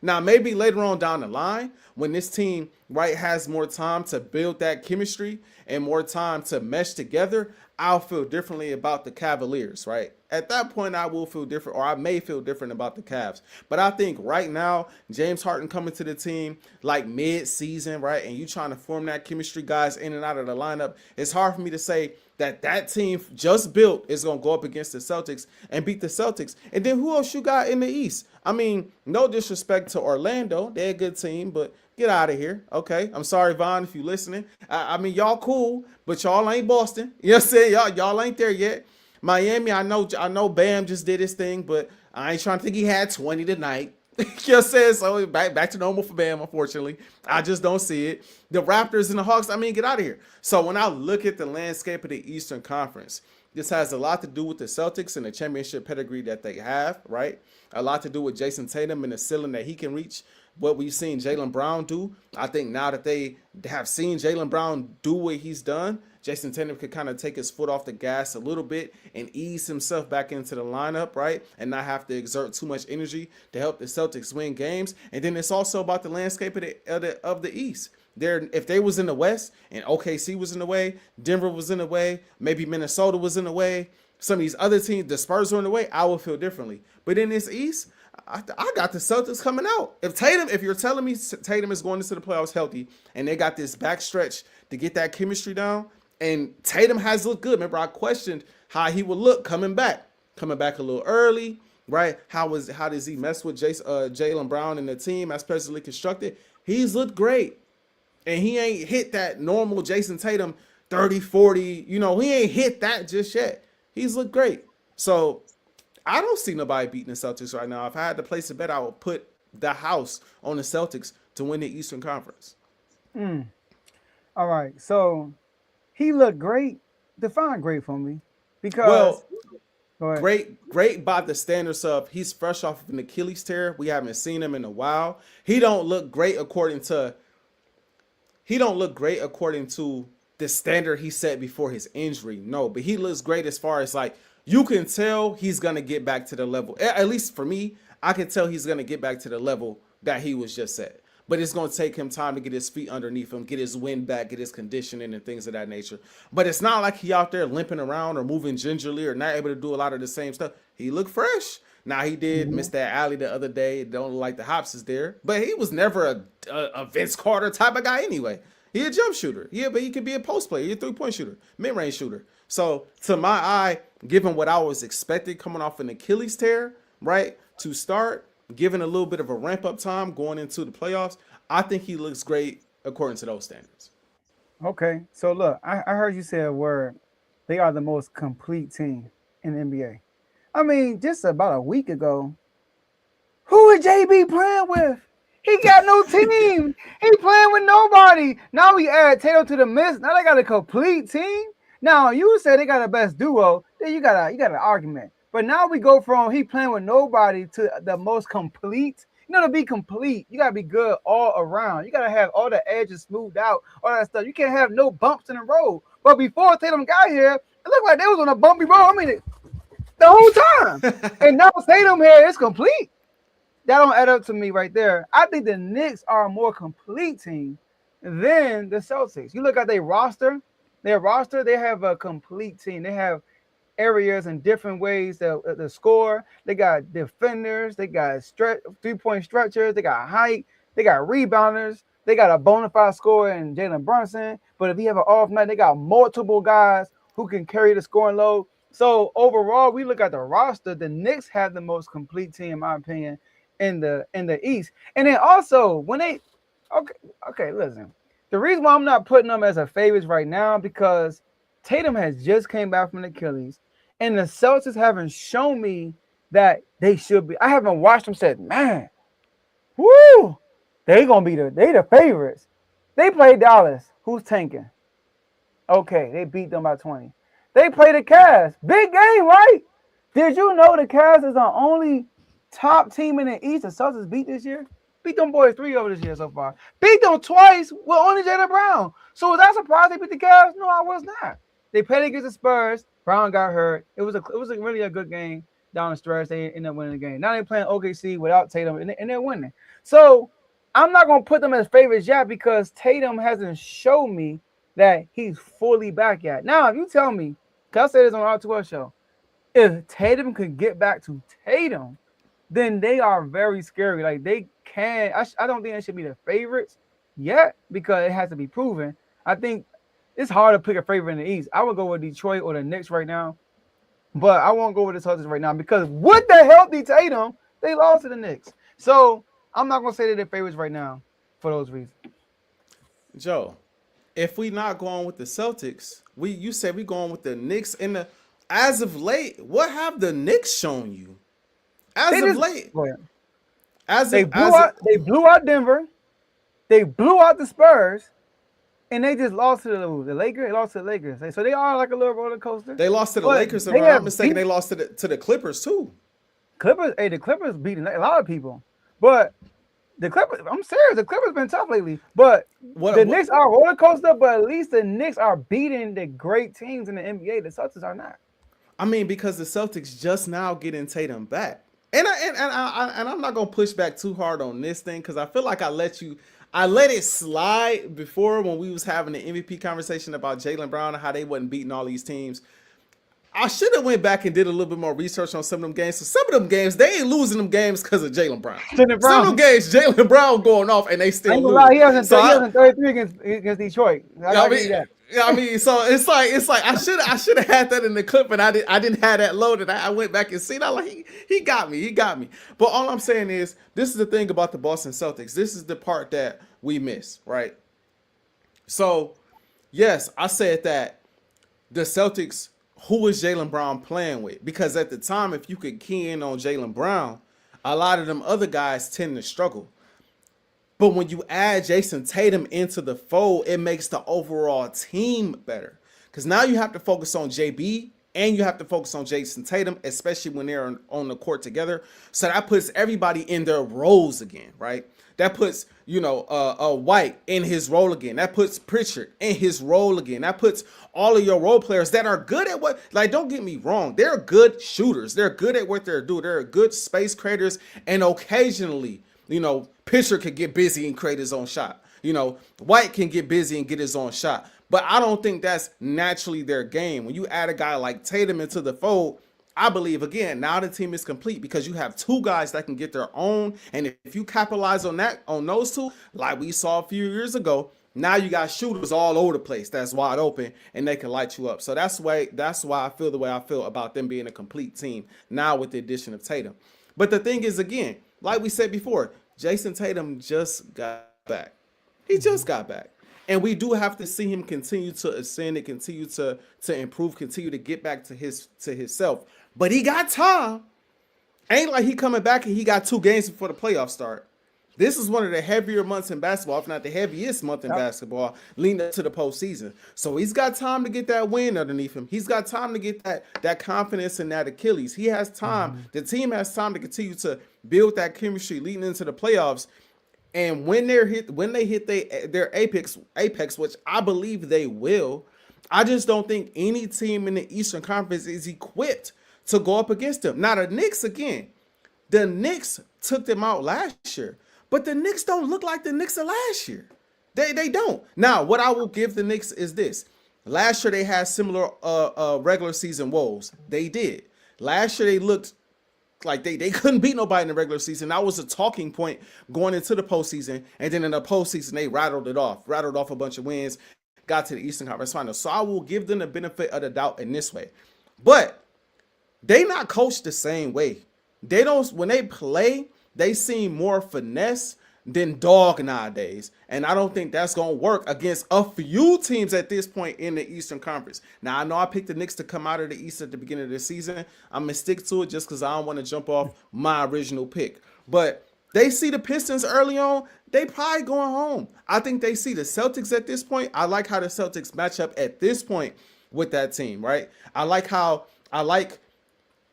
Now, maybe later on down the line, when this team, right, has more time to build that chemistry and more time to mesh together, I'll feel differently about the Cavaliers, right? At that point, I will feel different, or I may feel different about the Cavs. But I think right now, James Harden coming to the team like mid-season, right, and you trying to form that chemistry, guys, in and out of the lineup, it's hard for me to say that team just built is going to go up against the Celtics and beat the Celtics. And then who else you got in the East? I mean, no disrespect to Orlando. They're a good team, but get out of here. Okay. I'm sorry, Vaughn, if you're listening. I mean, y'all cool, but y'all ain't Boston. You know what I'm saying? Y'all ain't there yet. Miami, I know Bam just did his thing, but I ain't trying to think he had 20 tonight. You know what I'm saying? So back to normal for Bam, unfortunately. I just don't see it. The Raptors and the Hawks, I mean, get out of here. So when I look at the landscape of the Eastern Conference, this has a lot to do with the Celtics and the championship pedigree that they have, right? A lot to do with Jason Tatum and the ceiling that he can reach. What we've seen Jaylen Brown do. I think now that they have seen Jaylen Brown do what he's done, Jason Tatum could kind of take his foot off the gas a little bit and ease himself back into the lineup, right? And not have to exert too much energy to help the Celtics win games. And then it's also about the landscape of the East. If they was in the West and OKC was in the way, Denver was in the way, maybe Minnesota was in the way, some of these other teams, the Spurs were in the way, I would feel differently. But in this East, I got the Celtics coming out. If you're telling me Tatum is going into the playoffs healthy and they got this backstretch to get that chemistry down, and Tatum has looked good. Remember, I questioned how he would look coming back a little early, right? How does he mess with Jaylen Brown and the team as presently constructed? He's looked great. And he ain't hit that normal Jason Tatum 30, 40. He ain't hit that just yet. He's looked great. So I don't see nobody beating the Celtics right now. If I had to place a bet, I would put the house on the Celtics to win the Eastern Conference. All right. So he looked great. Define great for me. Because great by the standards of he's fresh off of an Achilles tear. We haven't seen him in a while. He don't look great according to the standard he set before his injury. No, but he looks great as far as like you can tell he's gonna get back to the level. At least for me, I can tell he's gonna get back to the level that he was just at. But it's gonna take him time to get his feet underneath him, get his wind back, get his conditioning and things of that nature. But it's not like he out there limping around or moving gingerly or not able to do a lot of the same stuff. He looked fresh. Now he did miss that alley the other day. Don't look like the hops is there, but he was never a Vince Carter type of guy anyway. He a jump shooter. Yeah, but he could be a post player. He a 3-point shooter, mid-range shooter. So to my eye, given what I was expecting coming off an Achilles tear, right, to start, given a little bit of a ramp-up time going into the playoffs, I think he looks great according to those standards. Okay. So look, I heard you say a word. They are the most complete team in the NBA. I mean, just about a week ago, who is JB playing with? He got no team. He playing with nobody. Now we add Tatum to the mix. Now they got a complete team. Now you said they got the best duo. Then you got an argument. But now we go from he playing with nobody to the most complete. To be complete, you gotta be good all around. You gotta have all the edges smoothed out, all that stuff. You can't have no bumps in the road. But before Tatum got here, it looked like they was on a bumpy road. I mean, the whole time. And now Tatum here is complete. That don't add up to me right there. I think the Knicks are a more complete team than the Celtics. You look at their roster, they have a complete team. They have areas in different ways to score. They got defenders, they got 3-point stretchers, they got height, they got rebounders, they got a bona fide scorer in Jalen Brunson. But if he have an off night, they got multiple guys who can carry the scoring load. So overall, we look at the roster, the Knicks have the most complete team, in my opinion, in the East. And then also when they listen, the reason why I'm not putting them as a favorites right now because Tatum has just came back from the Achilles, and the Celtics haven't shown me that they should be. I haven't watched them said, man, woo, they the favorites. They played Dallas, who's tanking. Okay, they beat them by 20. They play the Cavs, big game, right? Did you know the Cavs is our only top team in the East the Celtics beat this year? Beat them boys 3 over this year so far. Beat them twice with only Jaylen Brown. So was I surprised they beat the Cavs? No, I was not. They played against the Spurs. Brown got hurt. It was really a good game down the stretch. They ended up winning the game. Now they're playing OKC without Tatum, and they're winning. So I'm not going to put them as favorites yet because Tatum hasn't shown me that he's fully back yet. Now, if you tell me, because I said this on our R2L show, if Tatum could get back to Tatum, then they are very scary. Like they can. I don't think they should be the favorites yet because it has to be proven. I think it's hard to pick a favorite in the East. I would go with Detroit or the Knicks right now, but I won't go with the Celtics right now because with the healthy Tatum, they lost to the Knicks. So I'm not gonna say that they're favorites right now for those reasons. Joe, if we not going with the Celtics, you said we going with the Knicks in the. As of late, what have the Knicks shown you? They blew out Denver, they blew out the Spurs, and they just lost to the Lakers. They lost to the Lakers, so they are like a little roller coaster. They lost to the Lakers, if I'm not mistaken. They lost to the Clippers too. The Clippers beating a lot of people, but the Clippers. I'm serious. The Clippers been tough lately, but the Knicks are a roller coaster. But at least the Knicks are beating the great teams in the NBA. The Celtics are not. I mean, because the Celtics just now getting Tatum back. And I'm not gonna push back too hard on this thing because I feel like I let it slide before when we was having the MVP conversation about Jaylen Brown and how they wasn't beating all these teams. I should have went back and did a little bit more research on some of them games. So some of them games, they ain't losing them games because of Jaylen Brown. Some of them games, Jaylen Brown going off and they still lose. He hasn't 33 against Detroit. I mean, so it's like I should have had that in the clip, and I didn't have that loaded. I went back and seen. I like he got me. But all I'm saying is, this is the thing about the Boston Celtics. This is the part that we miss, right? So, yes, I said that the Celtics. Who is Jaylen Brown playing with? Because at the time, if you could key in on Jaylen Brown, a lot of them other guys tend to struggle. But when you add Jason Tatum into the fold, it makes the overall team better. Because now you have to focus on JB and you have to focus on Jason Tatum, especially when they're on the court together. So that puts everybody in their roles again, right? That puts, White in his role again. That puts Pritchard in his role again. That puts all of your role players that are good at what, like, don't get me wrong. They're good shooters. They're good at what they're doing. They're good space creators. And occasionally, Pritchard can get busy and create his own shot. White can get busy and get his own shot. But I don't think that's naturally their game. When you add a guy like Tatum into the fold, I believe, again, now the team is complete because you have two guys that can get their own. And if you capitalize on those two, like we saw a few years ago, now you got shooters all over the place that's wide open and they can light you up. So that's why I feel the way I feel about them being a complete team now with the addition of Tatum. But the thing is, again, like we said before, Jason Tatum just got back. He just got back. And we do have to see him continue to ascend and continue to improve, continue to get back to himself. But he got time. Ain't like he coming back and he got 2 games before the playoffs start. This is one of the heavier months in basketball, if not the heaviest month in basketball, leading up to the postseason. So he's got time to get that win underneath him. He's got time to get that confidence in that Achilles. He has time. Mm-hmm. The team has time to continue to build that chemistry leading into the playoffs. And when they hit their apex, which I believe they will, I just don't think any team in the Eastern Conference is equipped to go up against them. Now, the Knicks, again, the Knicks took them out last year, but the Knicks don't look like the Knicks of last year. They don't. Now, what I will give the Knicks is this. Last year, they had similar regular season woes. They did. Last year, they looked like they couldn't beat nobody in the regular season. That was a talking point going into the postseason. And then in the postseason, they rattled off a bunch of wins, got to the Eastern Conference Finals. So I will give them the benefit of the doubt in this way. But they not coached the same way. They don't, when they play, they seem more finesse than dog nowadays. And I don't think that's going to work against a few teams at this point in the Eastern Conference. Now, I know I picked the Knicks to come out of the East at the beginning of the season. I'm going to stick to it just because I don't want to jump off my original pick. But they see the Pistons early on, they probably going home. I think they see the Celtics at this point. I like how the Celtics match up at this point with that team, right? I like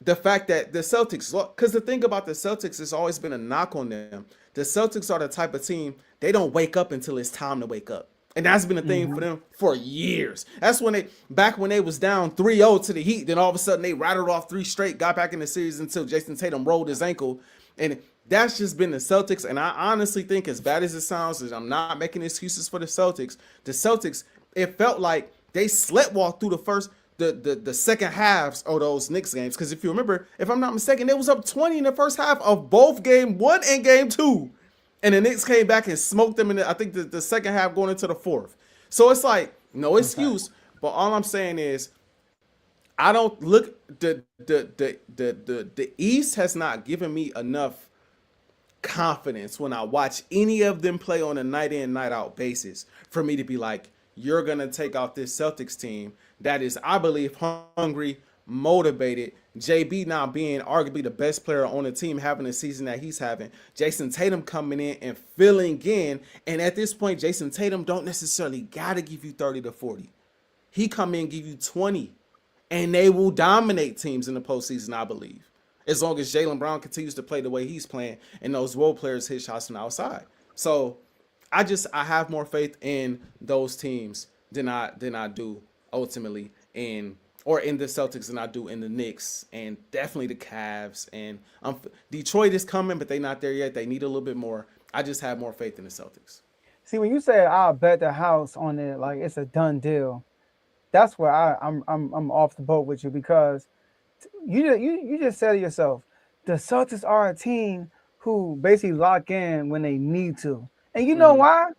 the fact that the Celtics, because the thing about the Celtics has always been a knock on them. The Celtics are the type of team, they don't wake up until it's time to wake up. And that's been a thing for them for years. That's back when they was down 3-0 to the Heat, then all of a sudden they rattled off 3 straight, got back in the series until Jason Tatum rolled his ankle. And that's just been the Celtics. And I honestly think, as bad as it sounds, I'm not making excuses for the Celtics, it felt like they sleptwalked through the second halves of those Knicks games. Because if you remember, if I'm not mistaken, they was up 20 in the first half of both game 1 and game 2. And the Knicks came back and smoked them in I think the second half going into the fourth. So it's like, no excuse. Okay. But all I'm saying is, I don't look, the East has not given me enough confidence when I watch any of them play on a night in, night out basis for me to be like, you're going to take out this Celtics team that is, I believe, hungry, motivated. JB now being arguably the best player on the team, having the season that he's having. Jason Tatum coming in and filling in. And at this point, Jason Tatum don't necessarily got to give you 30 to 40. He come in and give you 20. And they will dominate teams in the postseason, I believe. As long as Jaylen Brown continues to play the way he's playing and those role players hit shots from the outside. So I have more faith in those teams than I do ultimately in the Celtics than I do in the Knicks, and definitely the Cavs. And Detroit is coming, but they're not there yet. They need a little bit more. I just have more faith in the Celtics. See, when you say I'll bet the house on it, like it's a done deal, That's where I'm off the boat with you because you just said it yourself. The Celtics are a team who basically lock in when they need to, and you know why?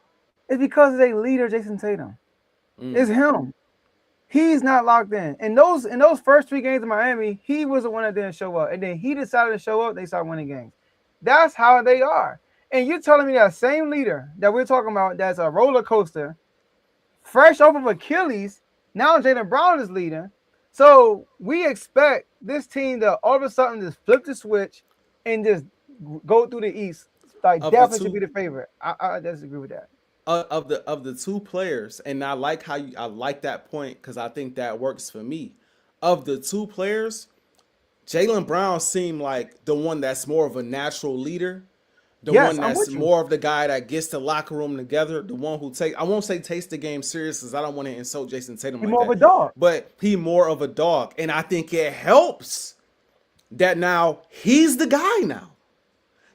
It's because of their leader, Jason Tatum. It's him. He's not locked in. In those first 3 games in Miami, he was the one that didn't show up, and then he decided to show up. They started winning games. That's how they are. And you're telling me that same leader that we're talking about, that's a roller coaster, fresh off of Achilles. Now Jaylen Brown is leading. So we expect this team to all of a sudden just flip the switch and just go through the East. Like definitely should be the favorite. I disagree with that. Of the two players, and I like I like that point because I think that works for me. Of the two players, Jaylen Brown seemed like the one that's more of a natural leader. The one that's more of the guy that gets the locker room together. The one who I won't say takes the game serious because I don't want to insult Jason Tatum. He's more of a dog. But he more of a dog. And I think it helps that now he's the guy now.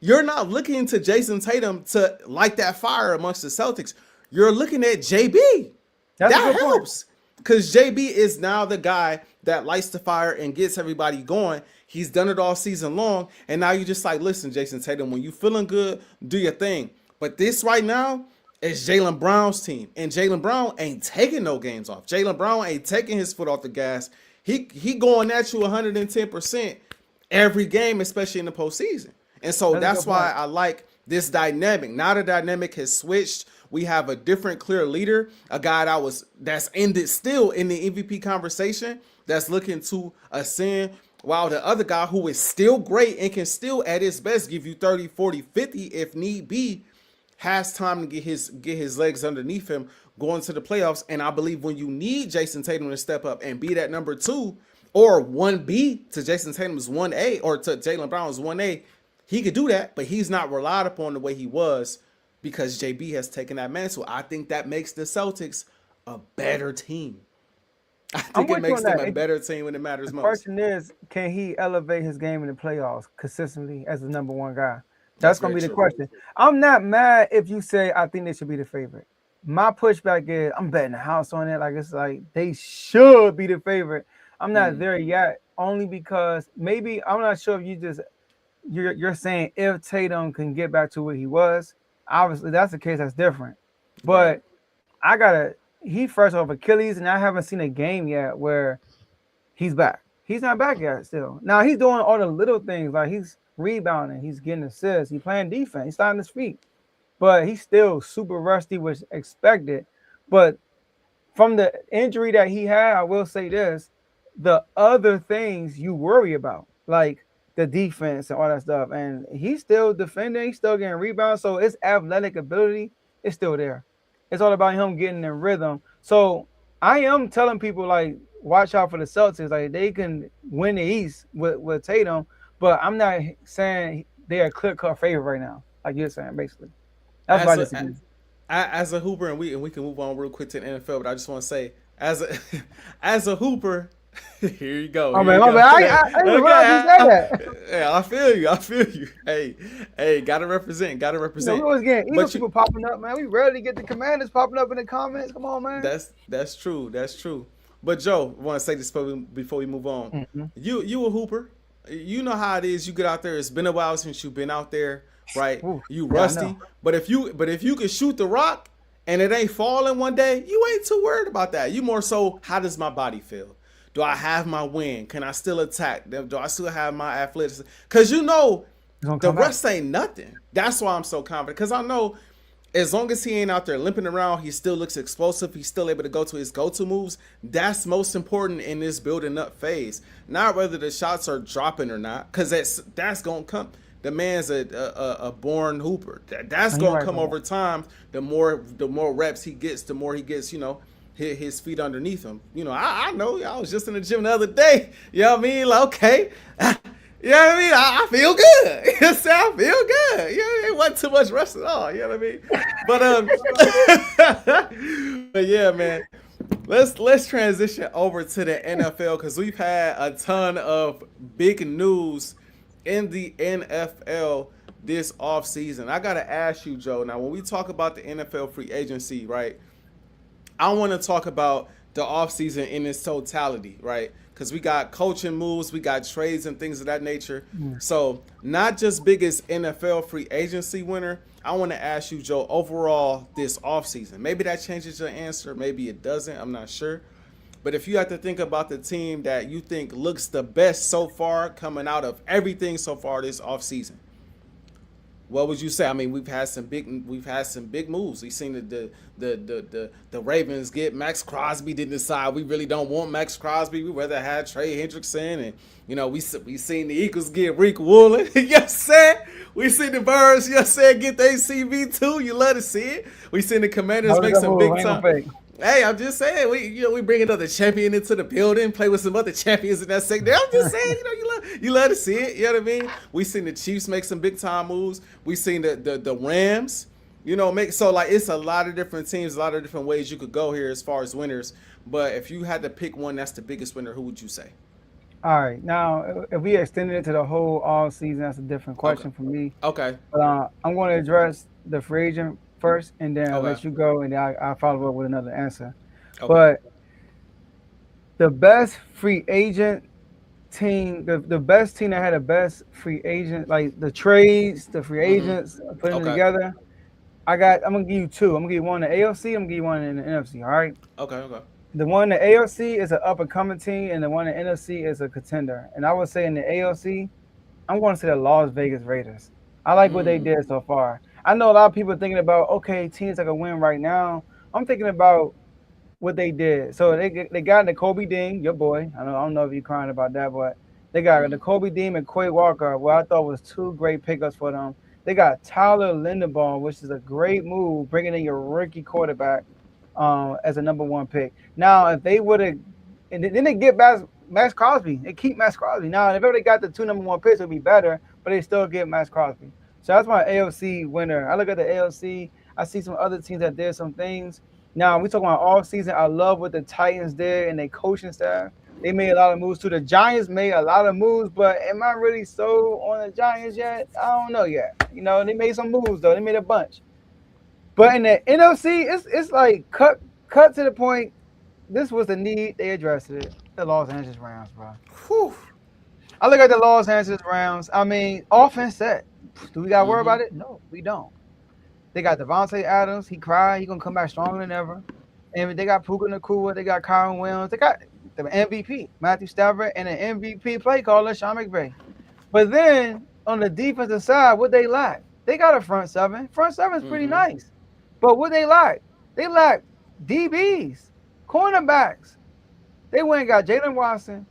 You're not looking to Jason Tatum to light that fire amongst the Celtics. You're looking at JB. That helps. Because JB is now the guy that lights the fire and gets everybody going. He's done it all season long. And now you're just like, listen, Jason Tatum, when you feeling good, do your thing. But this right now is Jaylen Brown's team. And Jaylen Brown ain't taking no games off. Jaylen Brown ain't taking his foot off the gas. He going at you 110% every game, especially in the postseason. And so that's why I like this dynamic. Now the dynamic has switched. We have a different, clear leader, a guy that's still in the MVP conversation, that's looking to ascend, while the other guy who is still great and can still at his best give you 30, 40, 50 if need be, has time to get his legs underneath him going to the playoffs. And I believe when you need Jason Tatum to step up and be that number 2 or 1B to Jason Tatum's 1A or to Jaylen Brown's 1A, he could do that, but he's not relied upon the way he was because JB has taken that mantle. I think that makes the Celtics a better team. I think it makes them a better team when it matters most. The question is, can he elevate his game in the playoffs consistently as the number 1 guy? That's going to be the question. I'm not mad if you say I think they should be the favorite. My pushback is I'm betting the house on it. Like, it's like they should be the favorite. I'm not there yet, only because maybe I'm not sure if you're saying if Tatum can get back to where he was. Obviously, that's the case. That's different. But he first off Achilles, and I haven't seen a game yet where he's back. He's not back yet still. Now he's doing all the little things, like he's rebounding, he's getting assists, he's playing defense, he's starting his feet. But he's still super rusty, which expected. But from the injury that he had, I will say this, the other things you worry about, like the defense and all that stuff. And he's still defending, he's still getting rebounds. So his athletic ability is still there. It's all about him getting in rhythm. So I am telling people, like, watch out for the Celtics. Like, they can win the East with Tatum, but I'm not saying they're a clear-cut favorite right now, like you're saying, basically. That's why I disagree. As a hooper, and we can move on real quick to the NFL, but I just want to say, as a hooper, here you go. Oh man, I didn't realize you said that. Yeah, I feel you. Hey, gotta represent. You know, we always getting Eagles people popping up, man. We rarely get the Commanders popping up in the comments. Come on, man. That's true. But Joe, I want to say this before we move on. Mm-hmm. You a hooper. You know how it is. You get out there. It's been a while since you've been out there, right? Ooh, you rusty. But if you can shoot the rock and it ain't falling one day, you ain't too worried about that. You more so, how does my body feel? Do I have my win? Can I still attack? Do I still have my athleticism? Because you know the rest ain't nothing. That's why I'm so confident. Because I know as long as he ain't out there limping around, he still looks explosive. He's still able to go to his go-to moves. That's most important in this building up phase. Not whether the shots are dropping or not, because that's going to come. The man's a born hooper. That's going to come over time. The more reps he gets, the more he gets, his feet underneath him. I know. I was just in the gym the other day. You know what I mean? Like, okay. You know what I mean? I feel good. I feel good. It wasn't too much rest at all. You know what I mean? But but yeah, man. Let's transition over to the NFL because we've had a ton of big news in the NFL this offseason. I gotta ask you, Joe. Now, when we talk about the NFL free agency, right? I want to talk about the offseason in its totality, right? Because we got coaching moves, we got trades and things of that nature. So not just biggest NFL free agency winner. I want to ask you, Joe, overall this offseason. Maybe that changes your answer. Maybe it doesn't. I'm not sure. But if you have to think about the team that you think looks the best so far coming out of everything so far this offseason, what would you say? I mean, we've had some big moves. We've seen the Ravens get Max Crosby. Didn't decide we really don't want Max Crosby. We rather had Trey Hendrickson, and we seen the Eagles get Rick Woolen. Yes, sir. We seen the Birds. Yes, sir. Get the ACV too. You love to see it. We seen the Commanders make some big time. Hey, I'm just saying, we bring another champion into the building, play with some other champions in that sector. I'm just saying, you love to see it. You know what I mean? We seen the Chiefs make some big time moves. We seen the Rams, make so like it's a lot of different teams, a lot of different ways you could go here as far as winners. But if you had to pick one that's the biggest winner, who would you say? All right, now if we extended it to the whole all season, that's a different question for me. Okay. But I'm going to address the free agent first, and then I'll let you go, and then I'll follow up with another answer. Okay. But the best free agent team, the best team that had the best free agent, like the trades, the free agents, putting them together. I'm gonna give you two. I'm gonna give you one in the AFC. I'm gonna give you one in the NFC. All right. Okay. The one in the AFC is an up and coming team, and the one in the NFC is a contender. And I would say in the AFC, I'm going to say the Las Vegas Raiders. I like what they did so far. I know a lot of people are thinking about, okay, teams that can win right now. I'm thinking about what they did. So they got Nakobe Dean, your boy. I don't know if you're crying about that, but they got Nakobe Dean and Quay Walker, what I thought was two great pickups for them. They got Tyler Linderbaum, which is a great move, bringing in your rookie quarterback as a number one pick. Now, if they would have, and then they get Max Crosby. They keep Max Crosby. Now, if they got the two number one picks, it would be better, but they still get Max Crosby. So that's my AFC winner. I look at the AFC. I see some other teams that did some things. Now, we talking about all season. I love what the Titans did and their coaching staff. They made a lot of moves too. The Giants made a lot of moves, but am I really sold on the Giants yet? I don't know yet. They made some moves, though. They made a bunch. But in the NFC, it's like cut to the point. This was the need. They addressed it. The Los Angeles Rams, bro. Whew. I look at the Los Angeles Rams. I mean, offense set. Do we got to worry about it? No, we don't. They got Devontae Adams. He cried. He going to come back stronger than ever. And they got Puka Nacua. They got Kyron Williams. They got the MVP, Matthew Stafford, and an MVP play caller, Sean McVay. But then, on the defensive side, what they lack? They got a front seven. Front seven is pretty nice. But what they lack? They lack DBs, cornerbacks. They went and got Jalen Watson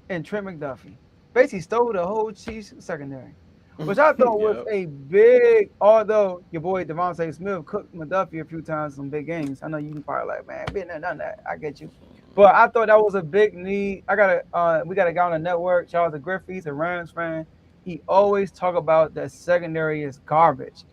and Trent McDuffie. Basically stole the whole Chiefs secondary, which I thought was a big, although your boy Devontae Smith cooked McDuffie a few times in some big games. I know you can probably like, man, been there, done that. I get you. But I thought that was a big need. We got a guy on the network, Charles Griffey's a Rams fan. He always talk about that secondary is garbage.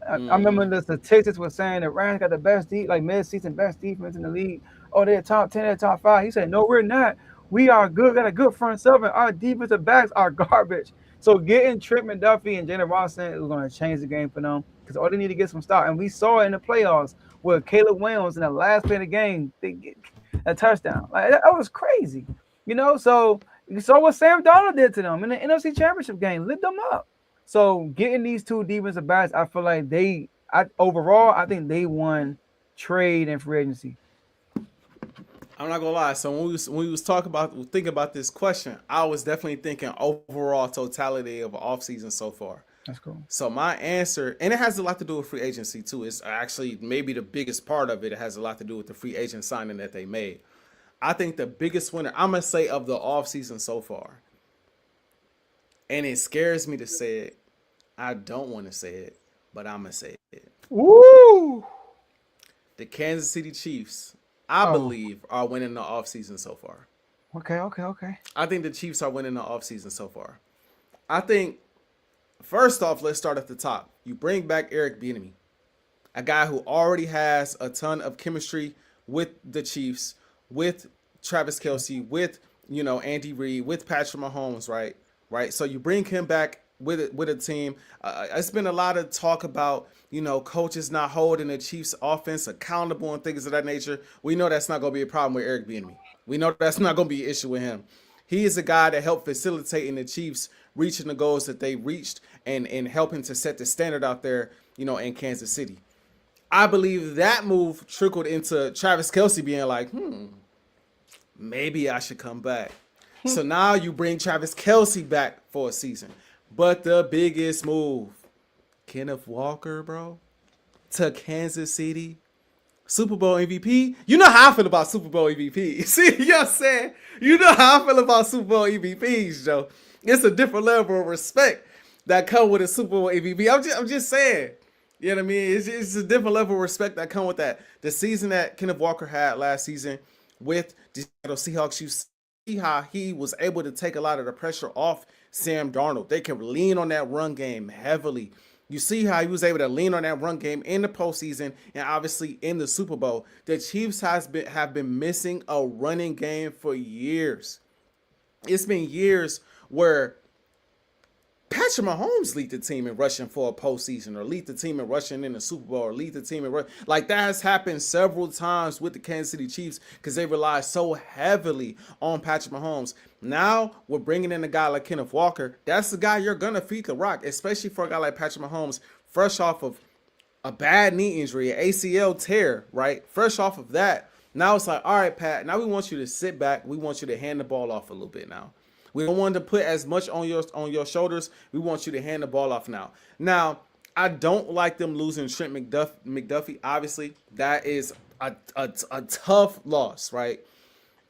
I remember the statistics were saying the Rams got the best mid-season best defense in the league. Oh, they're top 10, they're top 5. He said, no, we're not. We are good. Got a good front seven. Our defensive backs are garbage. So getting Trent McDuffie and Jalen Watson is going to change the game for them because all they need to get some start. And we saw it in the playoffs with Caleb Williams in the last play of the game, they get a touchdown. Like that was crazy. So you saw what Sam Darnold did to them in the NFC Championship game, lit them up. So getting these two defensive backs, I feel like I think they won trade and free agency. I'm not gonna lie. So when we was thinking about this question, I was definitely thinking overall totality of offseason so far. That's cool. So my answer, and it has a lot to do with free agency too. It's actually maybe the biggest part of it. It has a lot to do with the free agent signing that they made. I think the biggest winner, I'm gonna say, of the offseason so far, and it scares me to say it. I don't want to say it, but I'm gonna say it. Woo! The Kansas City Chiefs, I believe, are winning the offseason so far. Okay. I think the Chiefs are winning the offseason so far. I think, first off, let's start at the top. You bring back Eric Bieniemy, a guy who already has a ton of chemistry with the Chiefs, with Travis Kelce, with Andy Reid, with Patrick Mahomes, right? So you bring him back with a team. It's been a lot of talk about, coaches not holding the Chiefs offense accountable and things of that nature. We know that's not going to be a problem with Eric Bieniemy. We know that's not going to be an issue with him. He is a guy that helped facilitate in the Chiefs reaching the goals that they reached and helping to set the standard out there, in Kansas City. I believe that move trickled into Travis Kelce being like, maybe I should come back. So now you bring Travis Kelce back for a season. But the biggest move, Kenneth Walker, bro, to Kansas City. Super Bowl MVP. You know how I feel about Super Bowl MVP. See, you know what I'm saying? You know how I feel about Super Bowl MVPs, Joe. It's a different level of respect that come with a Super Bowl MVP. I'm just saying. You know what I mean? It's a different level of respect that come with that. The season that Kenneth Walker had last season with the Seahawks, you see how he was able to take a lot of the pressure off Sam Darnold. They can lean on that run game heavily. You see how he was able to lean on that run game in the postseason and obviously in the Super Bowl. The Chiefs have been missing a running game for years. It's been years where Patrick Mahomes lead the team in rushing for a postseason, or lead the team in rushing in the Super Bowl, or lead the team in like that has happened several times with the Kansas City Chiefs because they rely so heavily on Patrick Mahomes. Now we're bringing in a guy like Kenneth Walker. That's the guy you're gonna feed the rock, especially for a guy like Patrick Mahomes, fresh off of a bad knee injury, an ACL tear, right? Fresh off of that. Now it's like, all right, Pat. Now we want you to sit back. We want you to hand the ball off a little bit now. We don't want to put as much on your shoulders. We want you to hand the ball off now. Now, I don't like them losing Trent McDuffie. Obviously, that is a tough loss, right?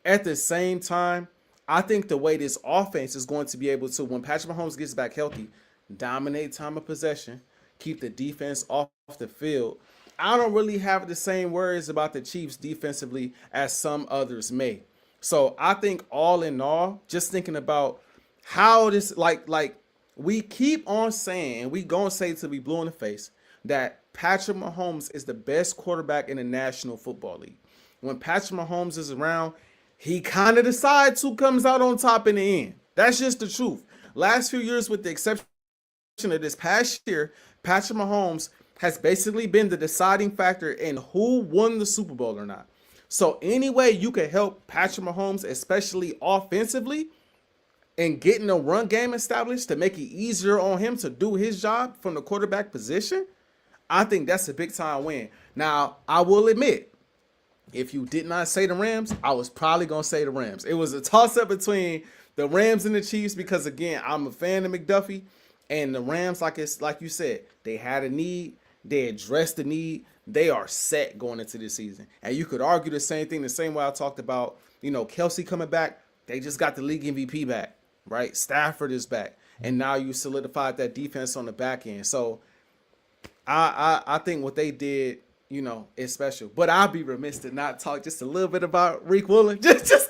At the same time, I think the way this offense is going to be able to, when Patrick Mahomes gets back healthy, dominate time of possession, keep the defense off the field. I don't really have the same worries about the Chiefs defensively as some others may. So I think all in all, just thinking about how this, like we keep on saying, and we gonna say till we blue in the face, that Patrick Mahomes is the best quarterback in the National Football League. When Patrick Mahomes is around, he kind of decides who comes out on top in the end. That's just the truth. Last few years, with the exception of this past year, Patrick Mahomes has basically been the deciding factor in who won the Super Bowl or not. So any way you can help Patrick Mahomes, especially offensively, and getting a run game established to make it easier on him to do his job from the quarterback position, I think that's a big time win. Now, I will admit, if you did not say the Rams, I was probably going to say the Rams. It was a toss-up between the Rams and the Chiefs because, again, I'm a fan of McDuffie. And the Rams, like you said, they had a need. They addressed the need. They are set going into this season. And you could argue the same thing the same way I talked about, Kelce coming back. They just got the league MVP back, right? Stafford is back. And now you solidified that defense on the back end. So I think what they did, is special. But I'll be remiss to not talk just a little bit about Reek Woolen. Just a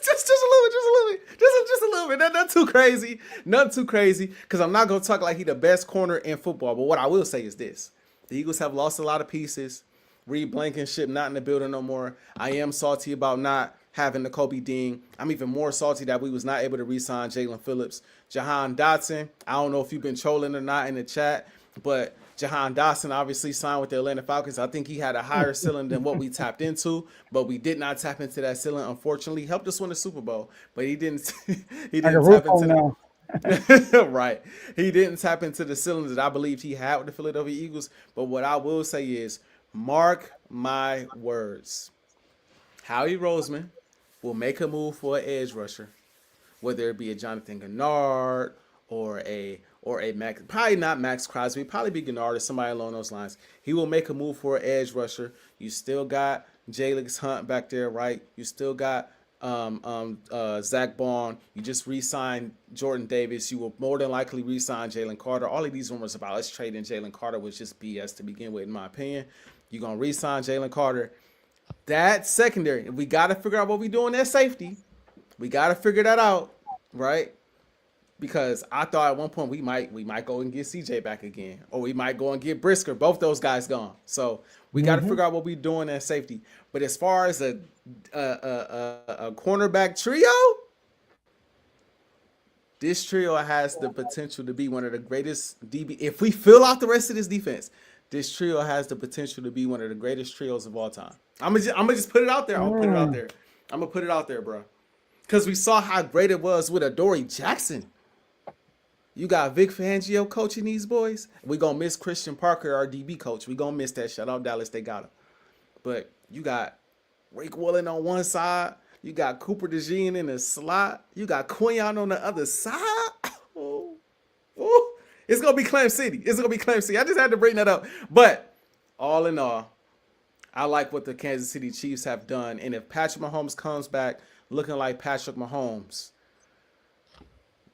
little bit. Not too crazy. Nothing too crazy. Because I'm not going to talk like he the best corner in football. But what I will say is this. The Eagles have lost a lot of pieces. Reed Blankenship not in the building no more. I am salty about not having the Kobe Dean. I'm even more salty that we was not able to re-sign Jalen Phillips. Jahan Dotson, I don't know if you've been trolling or not in the chat, but Jahan Dotson obviously signed with the Atlanta Falcons. I think he had a higher ceiling than what we tapped into, but we did not tap into that ceiling, unfortunately. Helped us win the Super Bowl, but he didn't tap into right. He didn't tap into the cylinders that I believed he had with the Philadelphia Eagles. But what I will say is, mark my words, Howie Roseman will make a move for an edge rusher, whether it be a Jonathan Gennard or a Max, probably not Max Crosby, probably be Gennard or somebody along those lines. He will make a move for an edge rusher. You still got Jalix Hunt back there, right? You still got Zach Bond. You just re-signed Jordan Davis. You will more than likely re-sign Jalen Carter. All of these rumors about us trading Jalen Carter was just BS to begin with, in my opinion. You're going to re-sign Jalen Carter. That secondary, we got to figure out what we're doing at safety. We got to figure that out, right? Because I thought at one point we might go and get CJ back again, or we might go and get Brisker. Both those guys gone. So we got to figure out what we're doing at safety. But as far as a cornerback trio, This trio has the potential to be one of the greatest DB. If we fill out the rest of this defense, this trio has the potential to be one of the greatest trios of all time. I'm gonna just put it out there. I'm gonna put it out there. I'm gonna put it out there, bro. Because we saw how great it was with Adoree Jackson. You got Vic Fangio coaching these boys. We gonna miss Christian Parker, our DB coach. We gonna miss that. Shout out Dallas, they got him. But you got Rick Willen on one side. You got Cooper DeJean in the slot. You got Quinyon on the other side. Oh. It's going to be Clam City. It's going to be Clam City. I just had to bring that up. But all in all, I like what the Kansas City Chiefs have done. And if Patrick Mahomes comes back looking like Patrick Mahomes,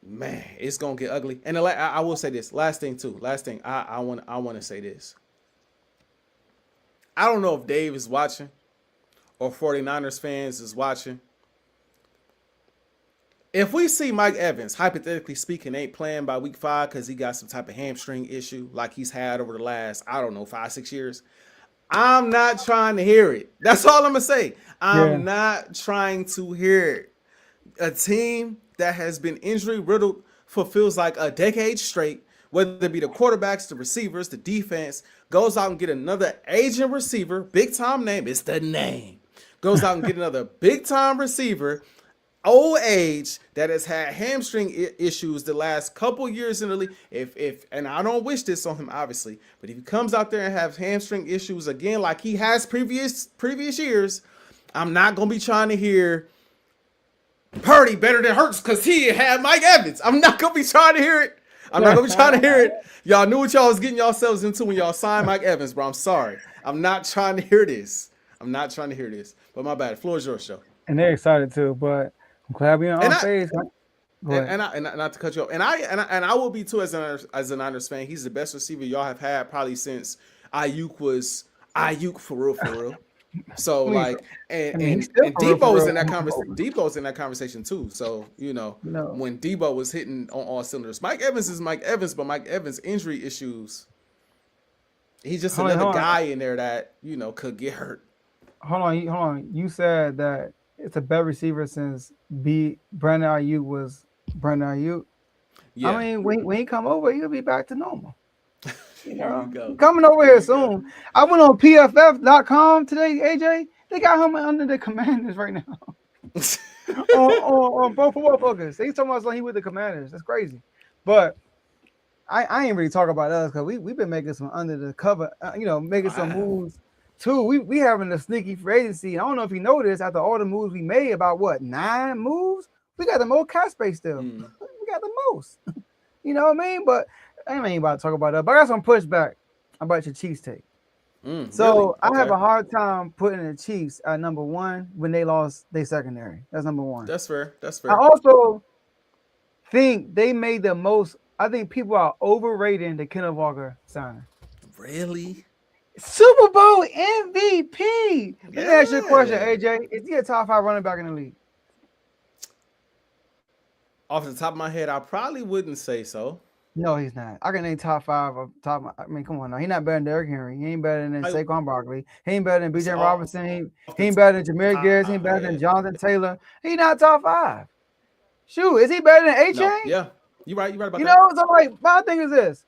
man, it's going to get ugly. And I will say this. Last thing, I want to say this. I don't know if Dave is watching or 49ers fans is watching. If we see Mike Evans, hypothetically speaking, ain't playing by week 5 because he got some type of hamstring issue like he's had over the last, 5-6 years, I'm not trying to hear it. That's all I'm going to say. I'm not trying to hear it. A team that has been injury riddled for feels like a decade straight, whether it be the quarterbacks, the receivers, the defense, goes out and get another aging receiver, big time name, it's the name. Goes out and get another big-time receiver, old age, that has had hamstring issues the last couple years in the league. And I don't wish this on him, obviously, but if he comes out there and has hamstring issues again like he has previous years, I'm not going to be trying to hear Purdy better than Hurts because he had Mike Evans. I'm not going to be trying to hear it. I'm not going to be trying to hear it. Y'all knew what y'all was getting yourselves into when y'all signed Mike Evans, bro. I'm sorry. I'm not trying to hear this. But my bad. The floor is yours, Joe. And they're excited too, but I'm glad we're on Unfazed. And not to cut you off. And I will be too as an Niners fan. He's the best receiver y'all have had probably since Ayuk was Ayuk for real. So like and Debo's in that conversation. Debo's in that conversation too. So when Debo was hitting on all cylinders, Mike Evans is Mike Evans, but Mike Evans' injury issues. He's just another guy in there that could get hurt. Hold on. You said that it's a better receiver since Brandon Ayuk was Brandon Ayuk. Yeah. I mean, when he come over, he'll be back to normal. Coming over here soon. I went on PFF.com today, AJ. They got him under the Commanders right now. on Pro Football Focus. He's talking about like he with the Commanders. That's crazy. But I ain't really talking about us because we've been making some under the cover, making some moves too. We having a sneaky free agency. I don't know if you noticed after all the moves we made, about 9 moves, we got the most cap space still. We got the most. You know what I mean? But I ain't about to talk about that. But I got some pushback about your Chiefs take. So really? Okay. I have a hard time putting the Chiefs at number 1 when they lost their secondary. That's number 1. That's fair. I also think they made the most. I think people are overrating the Kenneth Walker signing. Really? Super Bowl MVP. Let me ask you a question, AJ. Is he a top 5 running back in the league? Off the top of my head, I probably wouldn't say so. No, he's not. I can name top 5 of top. I mean, come on now. He's not better than Derrick Henry. He ain't better than Saquon Barkley. He ain't better than B.J. Robinson. He ain't better than Jameer Gibbs. He ain't better than Jonathan Taylor. He's not top 5. Shoot, is he better than AJae? No. Yeah, you're right about that. So like, my thing is this: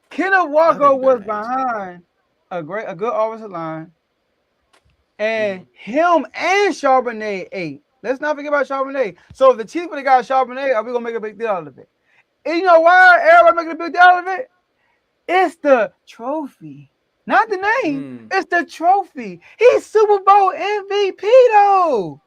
Kenneth Walker was behind a good offensive line, and him and Charbonnet ate. Let's not forget about Charbonnet. So if the Chiefs would have got Charbonnet, are we gonna make a big deal out of it? And you know why everybody making a big deal out of it? It's the trophy, not the name. It's the trophy. He's Super Bowl MVP though.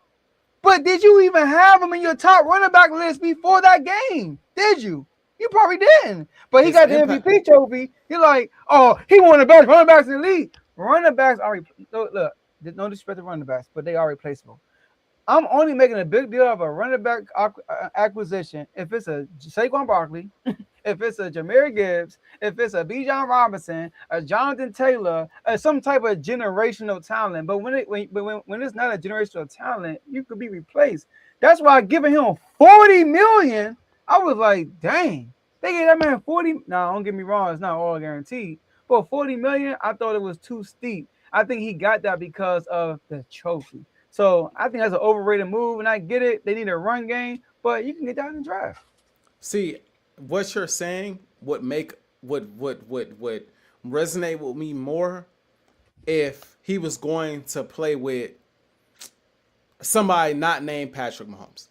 But did you even have him in your top running back list before that game? Did you? You probably didn't. But he got the MVP trophy. You're like, oh, he one of the best running backs in the league. Running backs are look, no disrespect to running backs, but they are replaceable. I'm only making a big deal of a running back acquisition if it's a Saquon Barkley, if it's a Jameer Gibbs, if it's a Bijan Robinson, a Jonathan Taylor, some type of generational talent. But when it's not a generational talent, you could be replaced. That's why giving him $40 million, I was like, dang, they gave that man 40. Now, don't get me wrong, it's not all guaranteed. But $40 million, I thought it was too steep. I think he got that because of the trophy. So I think that's an overrated move, and I get it. They need a run game, but you can get that in the draft. See, what you're saying would resonate with me more if he was going to play with somebody not named Patrick Mahomes.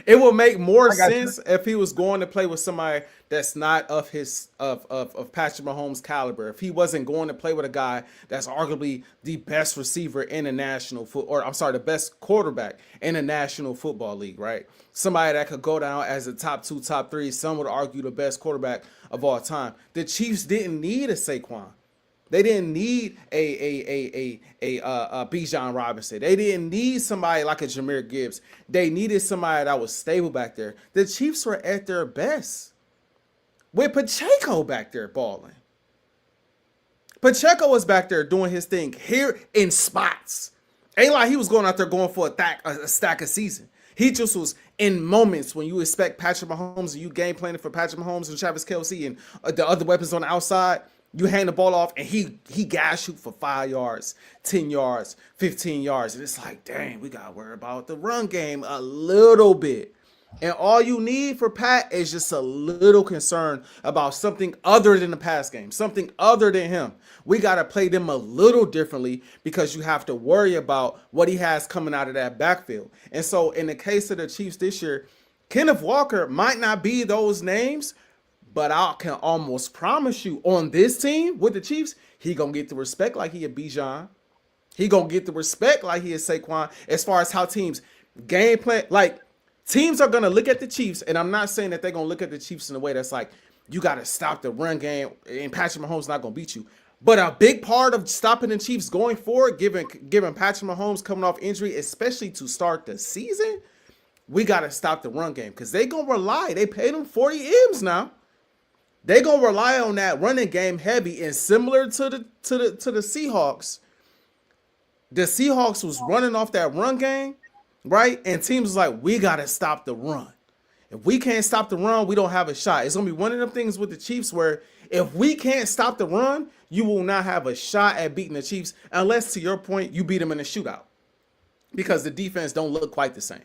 It would make more sense if he was going to play with somebody that's not of Patrick Mahomes' caliber. If he wasn't going to play with a guy that's arguably the best receiver in the the best quarterback in the National Football League, right? Somebody that could go down as a top 2, top 3. Some would argue the best quarterback of all time. The Chiefs didn't need a Saquon. They didn't need a Bijan Robinson. They didn't need somebody like a Jahmyr Gibbs. They needed somebody that was stable back there. The Chiefs were at their best with Pacheco back there balling. Pacheco was back there doing his thing here in spots. Ain't like he was going out there going for a stack of season. He just was in moments when you expect Patrick Mahomes and you game planning for Patrick Mahomes and Travis Kelce and the other weapons on the outside. You hand the ball off, and he got shoot for 5 yards, 10 yards, 15 yards. And it's like, dang, we got to worry about the run game a little bit. And all you need for Pat is just a little concern about something other than the pass game, something other than him. We got to play them a little differently because you have to worry about what he has coming out of that backfield. And so in the case of the Chiefs this year, Kenneth Walker might not be those names, but I can almost promise you on this team with the Chiefs, he going to get the respect like he a Bijan. He going to get the respect like he is Saquon as far as how teams game plan. Like, teams are going to look at the Chiefs, and I'm not saying that they're going to look at the Chiefs in a way that's like, you got to stop the run game, and Patrick Mahomes not going to beat you. But a big part of stopping the Chiefs going forward, given Patrick Mahomes coming off injury, especially to start the season, we got to stop the run game because they going to rely. They paid him 40 M's now. They gonna rely on that running game heavy, and similar to the Seahawks. The Seahawks was running off that run game, right? And teams was like, we gotta stop the run. If we can't stop the run, we don't have a shot. It's gonna be one of them things with the Chiefs where if we can't stop the run, you will not have a shot at beating the Chiefs unless, to your point, you beat them in a shootout because the defense don't look quite the same,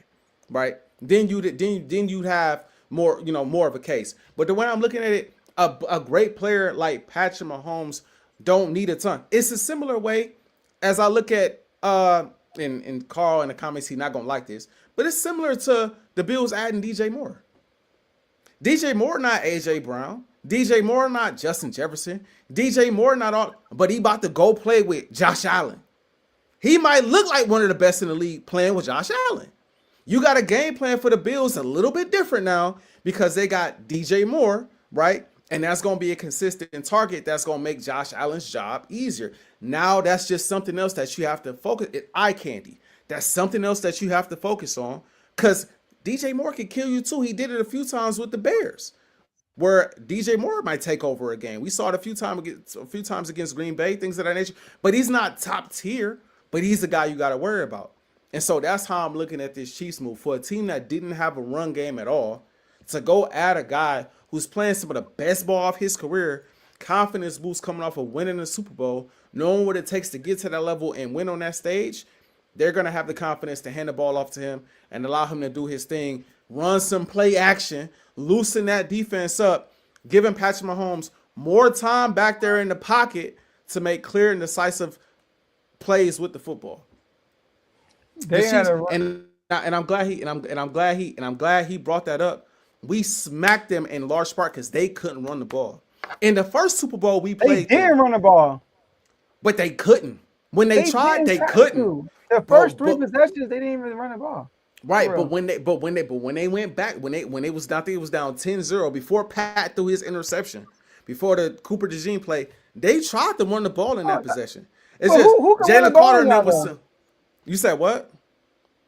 right? Then you'd have more of a case. But the way I'm looking at it. A great player like Patrick Mahomes don't need a ton. It's a similar way as I look at in Carl in the comments, he's not gonna like this, but it's similar to the Bills adding DJ Moore. DJ Moore not AJ Brown. DJ Moore not Justin Jefferson. DJ Moore not all, but he about to go play with Josh Allen. He might look like one of the best in the league playing with Josh Allen. You got a game plan for the Bills a little bit different now because they got DJ Moore, right? And that's going to be a consistent target that's going to make Josh Allen's job easier. Now that's just something else that you have to focus. Eye candy. That's something else that you have to focus on because DJ Moore can kill you too. He did it a few times with the Bears where DJ Moore might take over a game. We saw it a few times against Green Bay, things of that nature. But he's not top tier, but he's the guy you got to worry about. And so that's how I'm looking at this Chiefs move. For a team that didn't have a run game at all, to go add a guy who's playing some of the best ball of his career, confidence boost coming off of winning the Super Bowl, knowing what it takes to get to that level and win on that stage, they're going to have the confidence to hand the ball off to him and allow him to do his thing, run some play action, loosen that defense up, giving Patrick Mahomes more time back there in the pocket to make clear and decisive plays with the football. And I'm glad he brought that up. We smacked them in large part because they couldn't run the ball. In the first Super Bowl we played, they did run the ball, but they couldn't. When they tried, they couldn't. The first three possessions, they didn't even run the ball. Right, but when they went back, when it was down, I think it was down 10-0 before Pat threw his interception, before the Cooper DeJean play, they tried to run the ball in that possession. It's just Jalen Carter never. You said what?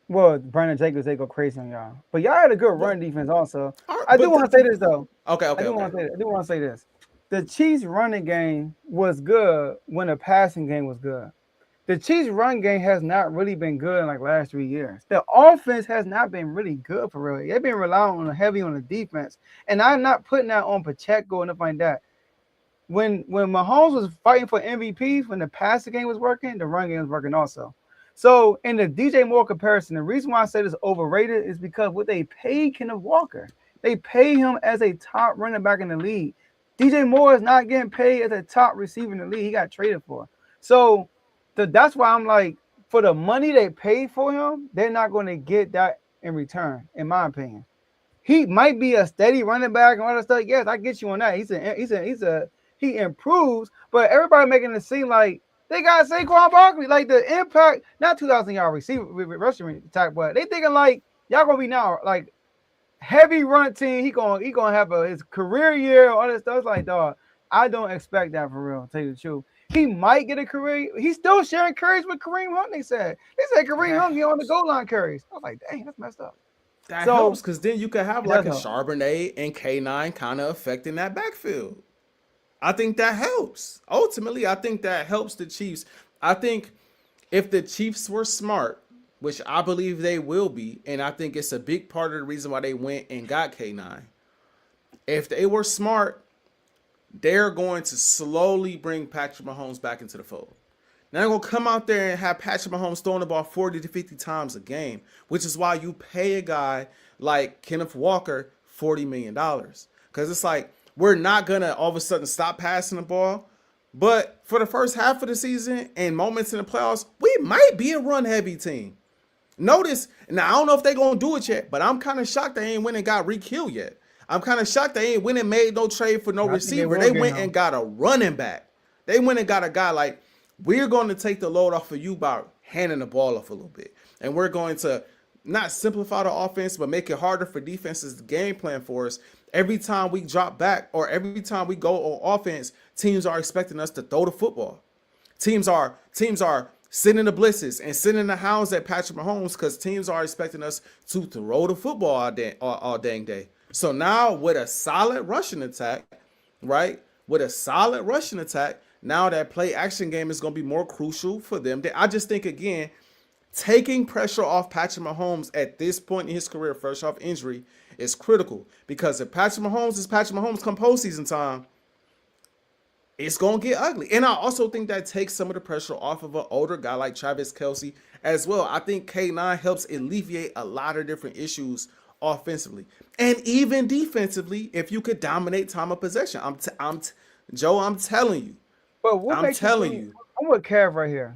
Well, Brandon Jacobs, they go crazy on y'all. But y'all had a good run defense also. I do want to say this, though. Okay. I do want to say this. The Chiefs' running game was good when the passing game was good. The Chiefs' run game has not really been good in like last 3 years. The offense has not been really good for real. They've been relying heavy on the defense. And I'm not putting that on Pacheco and nothing like that. When Mahomes was fighting for MVPs, when the passing game was working, the run game was working also. So in the DJ Moore comparison, the reason why I say this overrated is because what they paid Kenneth Walker. They pay him as a top running back in the league. DJ Moore is not getting paid as a top receiver in the league. He got traded for. So that's why I'm like, for the money they paid for him, they're not going to get that in return, in my opinion. He might be a steady running back and all that stuff. Yes, I get you on that. He improves, but everybody making it seem like they got Saquon Barkley, like the impact, not 2,000 yard receiver rushing attack, but they thinking like y'all gonna be now like heavy run team. He gonna have his career year, all that stuff. It's like, dog, I don't expect that for real. To tell you the truth, he might get a career. He's still sharing carries with Kareem Hunt. They said Kareem Hunt get on the goal line carries. I was like, dang, that's messed up. That helps because then you could have like a Charbonnet and K9 kind of affecting that backfield. I think that helps. Ultimately, I think that helps the Chiefs. I think if the Chiefs were smart, which I believe they will be, and I think it's a big part of the reason why they went and got K9. If they were smart, they're going to slowly bring Patrick Mahomes back into the fold. Now they're going to come out there and have Patrick Mahomes throwing the ball 40 to 50 times a game, which is why you pay a guy like Kenneth Walker $40 million. Because it's like, we're not going to all of a sudden stop passing the ball. But for the first half of the season and moments in the playoffs, we might be a run-heavy team. Notice, now I don't know if they're going to do it yet, but I'm kind of shocked they ain't went and got Reek Hill yet. I'm kind of shocked they ain't went and made no trade for no receiver. They went and got a running back. They went and got a guy like, we're going to take the load off of you by handing the ball off a little bit. And we're going to not simplify the offense, but make it harder for defenses to game plan for us. Every time we drop back or every time we go on offense, teams are expecting us to throw the football. Teams are sending the blitzes and sending the hounds at Patrick Mahomes because teams are expecting us to throw the football all dang day. So now with a solid rushing attack, right? With a solid rushing attack, now that play action game is going to be more crucial for them. I just think, again, taking pressure off Patrick Mahomes at this point in his career, fresh off injury, is critical. Because if Patrick Mahomes is Patrick Mahomes come postseason time, it's going to get ugly. And I also think that takes some of the pressure off of an older guy like Travis Kelce as well. I think K9 helps alleviate a lot of different issues offensively. And even defensively, if you could dominate time of possession. Joe, I'm telling you. But I'm telling you. I'm with Kev right here.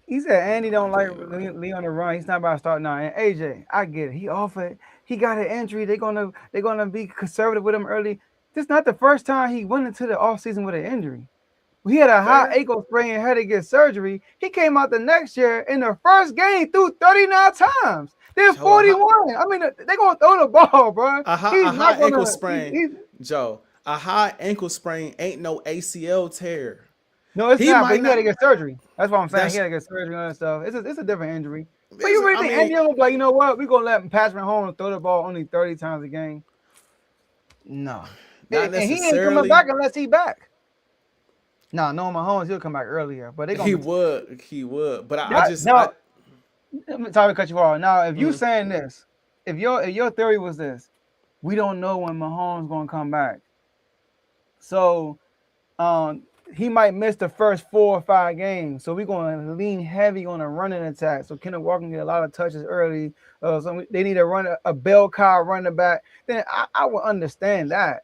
He said Andy don't like Lee on the run. He's not about to start now. And AJ, I get it. He offered. He got an injury. They're gonna be conservative with him early. This is not the first time he went into the offseason with an injury. He had a high ankle sprain and had to get surgery. He came out the next year in the first game threw 39 times. There's 41. I mean, they're gonna throw the ball, bro. A high ankle sprain, Joe. A high ankle sprain ain't no ACL tear. No, it's not. But he had to get surgery. That's what I'm saying. He had to get surgery and all that stuff. It's a different injury. But you really think Andy was like, you know what? We're gonna let Patrick Mahomes throw the ball only 30 times a game? No. And he ain't coming back unless he back. No, Mahomes, he'll come back earlier. But he would. But I'm sorry to cut you off. Now, if you saying this, if your theory was this, we don't know when Mahomes gonna come back. So he might miss the first 4 or 5 games. So we're going to lean heavy on a running attack. So Kenneth Walker can get a lot of touches early. So they need to run a bell cow running back. Then I would understand that.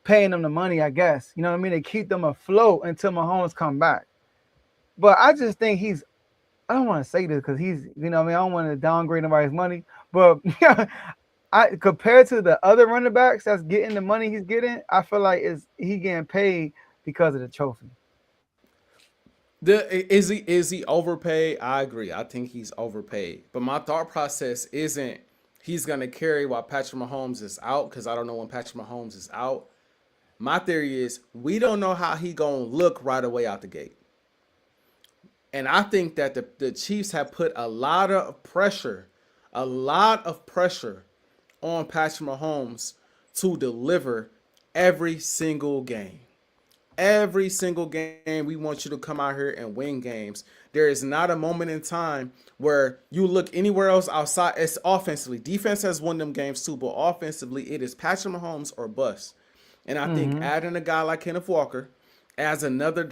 Paying them the money, I guess. You know what I mean? To keep them afloat until Mahomes come back. But I just think I don't want to say this because he's, you know what I mean? I don't want to downgrade nobody's money. But compared to the other running backs that's getting the money he's getting, I feel like he getting paid because of the trophy. Is he overpaid? I agree. I think he's overpaid. But my thought process isn't he's going to carry while Patrick Mahomes is out, because I don't know when Patrick Mahomes is out. My theory is we don't know how he going to look right away out the gate. And I think that the Chiefs have put a lot of pressure on Patrick Mahomes to deliver every single game. Every single game, we want you to come out here and win games. There is not a moment in time where you look anywhere else outside. It's offensively. Defense has won them games too, but offensively, it is Patrick Mahomes or bust. And I think adding a guy like Kenneth Walker adds another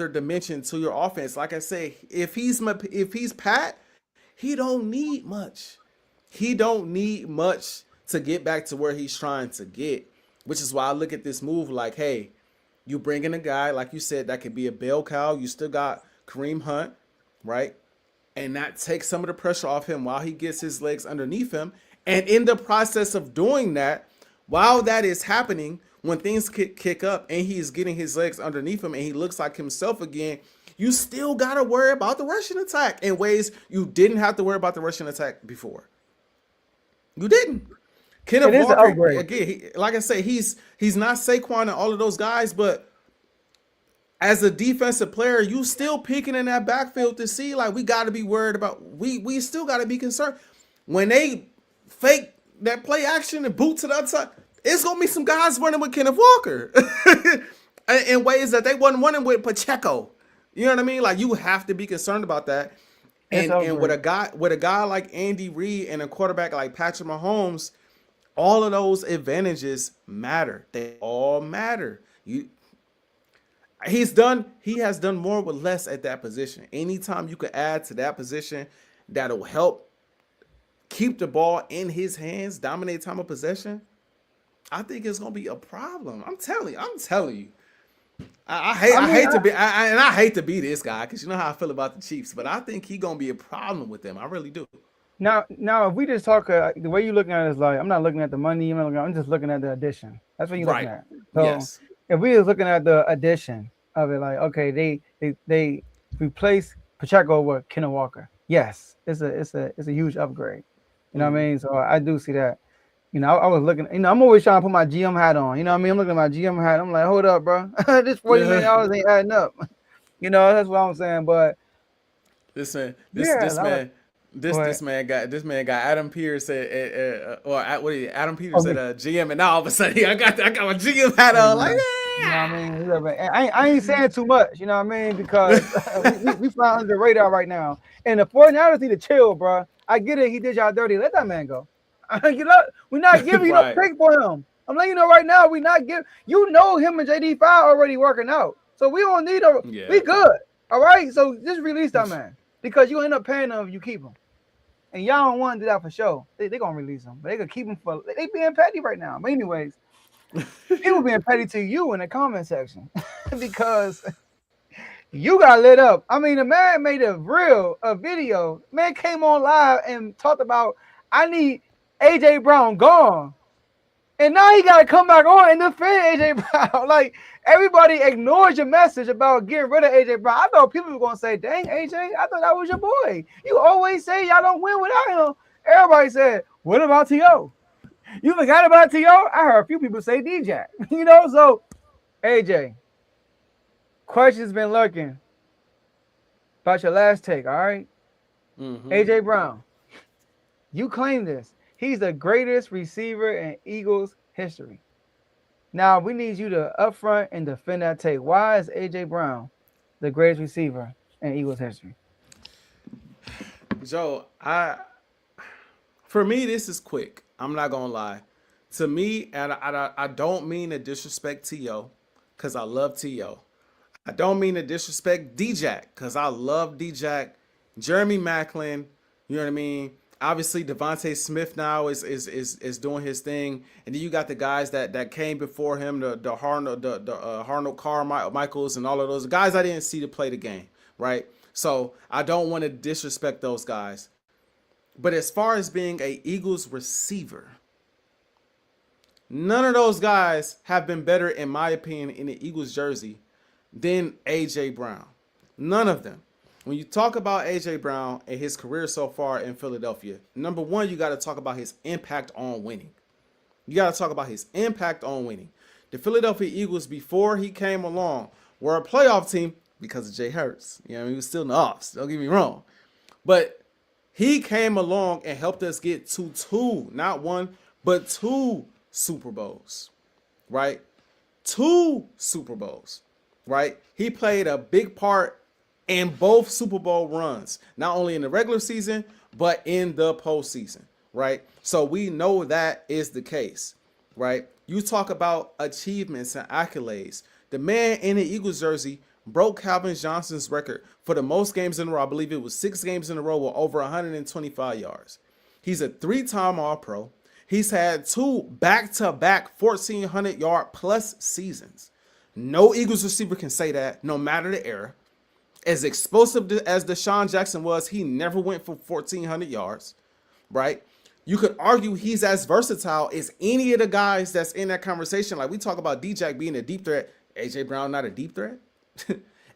dimension to your offense. Like I say, if he's Pat, he don't need much. he don't need much to get back to where he's trying to get, which is why I look at this move like, hey, you bring in a guy, like you said, that could be a bell cow. You still got Kareem Hunt, right? And that takes some of the pressure off him while he gets his legs underneath him. And in the process of doing that, while that is happening, when things kick up and he's getting his legs underneath him and he looks like himself again, you still got to worry about the rushing attack in ways you didn't have to worry about the rushing attack before. You didn't. Kenneth Walker, again, like I say, he's not Saquon and all of those guys, but as a defensive player, you still peeking in that backfield to see, like, we got to be worried about, we still got to be concerned. When they fake that play action and boot to the outside, it's going to be some guys running with Kenneth Walker in ways that they wasn't running with Pacheco. You know what I mean? Like, you have to be concerned about that. And with a guy like Andy Reid and a quarterback like Patrick Mahomes, all of those advantages matter. They all matter. He has done more with less at that position. Anytime you could add to that position, that'll help keep the ball in his hands, dominate time of possession, I think it's gonna be a problem. I'm telling you. I hate to be this guy because you know how I feel about the Chiefs, but I think he's gonna be a problem with them. I really do. Now, if we just talk, the way you're looking at it is like, I'm not looking at the money. I'm just looking at the addition. That's what you're looking at. So yes. If we was looking at the addition of it, like, okay, they replace Pacheco with Kenneth Walker. Yes, it's a huge upgrade. You know what I mean? So I do see that. You know, I was looking. You know, I'm always trying to put my GM hat on. You know what I mean? I'm looking at my GM hat. I'm like, hold up, bro. This $40 million ain't adding up. You know, that's what I'm saying. But this man got Adam Pierce Adam Peters at GM, and now all of a sudden I got my GM hat on. Like, yeah. You know what I mean? I ain't saying too much. You know what I mean? Because we flying under the radar right now. And the 49ers need to chill, bro. I get it. He did y'all dirty. Let that man go. We're not giving you no pick for him. I'm letting you know right now. We're not giving. You know him and JD5 already working out, so we don't need a. Yeah. We good. All right. So just release that man because you end up paying him if you keep him, and y'all don't want to do that for sure. They gonna release him, but they could keep him for. They being petty right now. But anyways, people being petty to you in the comment section because you got lit up. I mean, the man made a video. Man came on live and talked about I need AJ Brown gone. And now he got to come back on and defend AJ Brown. Like, everybody ignores your message about getting rid of AJ Brown. I thought people were going to say, dang, AJ, I thought that was your boy. You always say y'all don't win without him. Everybody said, what about T.O.? You forgot about T.O.? I heard a few people say DJ. You know, so, AJ, questions been lurking about your last take, all right? AJ Brown, you claim this. He's the greatest receiver in Eagles history. Now, we need you to upfront and defend that take. Why is A.J. Brown the greatest receiver in Eagles history? Joe, for me, this is quick. I'm not going to lie. To me, and I don't mean to disrespect T.O. because I love T.O. I don't mean to disrespect D-Jack because I love D-Jack. Jeremy Maclin, you know what I mean? Obviously, Devontae Smith now is doing his thing, and then you got the guys that came before him, the Harnold Carmichaels and all of those guys I didn't see to play the game, right? So I don't want to disrespect those guys, but as far as being a Eagles receiver, none of those guys have been better, in my opinion, in the Eagles jersey than A.J. Brown. None of them. When you talk about A.J. Brown and his career so far in Philadelphia, number one, you got to talk about his impact on winning. The Philadelphia Eagles, before he came along, were a playoff team because of Jay Hurts. You know, he was still in the offs. Don't get me wrong. But he came along and helped us get to two, not one, but two Super Bowls, right? Two Super Bowls, right? He played a big part in both Super Bowl runs, not only in the regular season, but in the postseason, right? So we know that is the case, right? You talk about achievements and accolades. The man in the Eagles jersey broke Calvin Johnson's record for the most games in a row. I believe it was 6 games in a row with over 125 yards. He's a 3-time All-Pro. He's had 2 back-to-back 1,400-yard plus seasons. No Eagles receiver can say that, no matter the era. As explosive as Deshaun Jackson was, he never went for 1,400 yards, right? You could argue he's as versatile as any of the guys that's in that conversation. Like we talk about D-Jack being a deep threat. AJ Brown not a deep threat.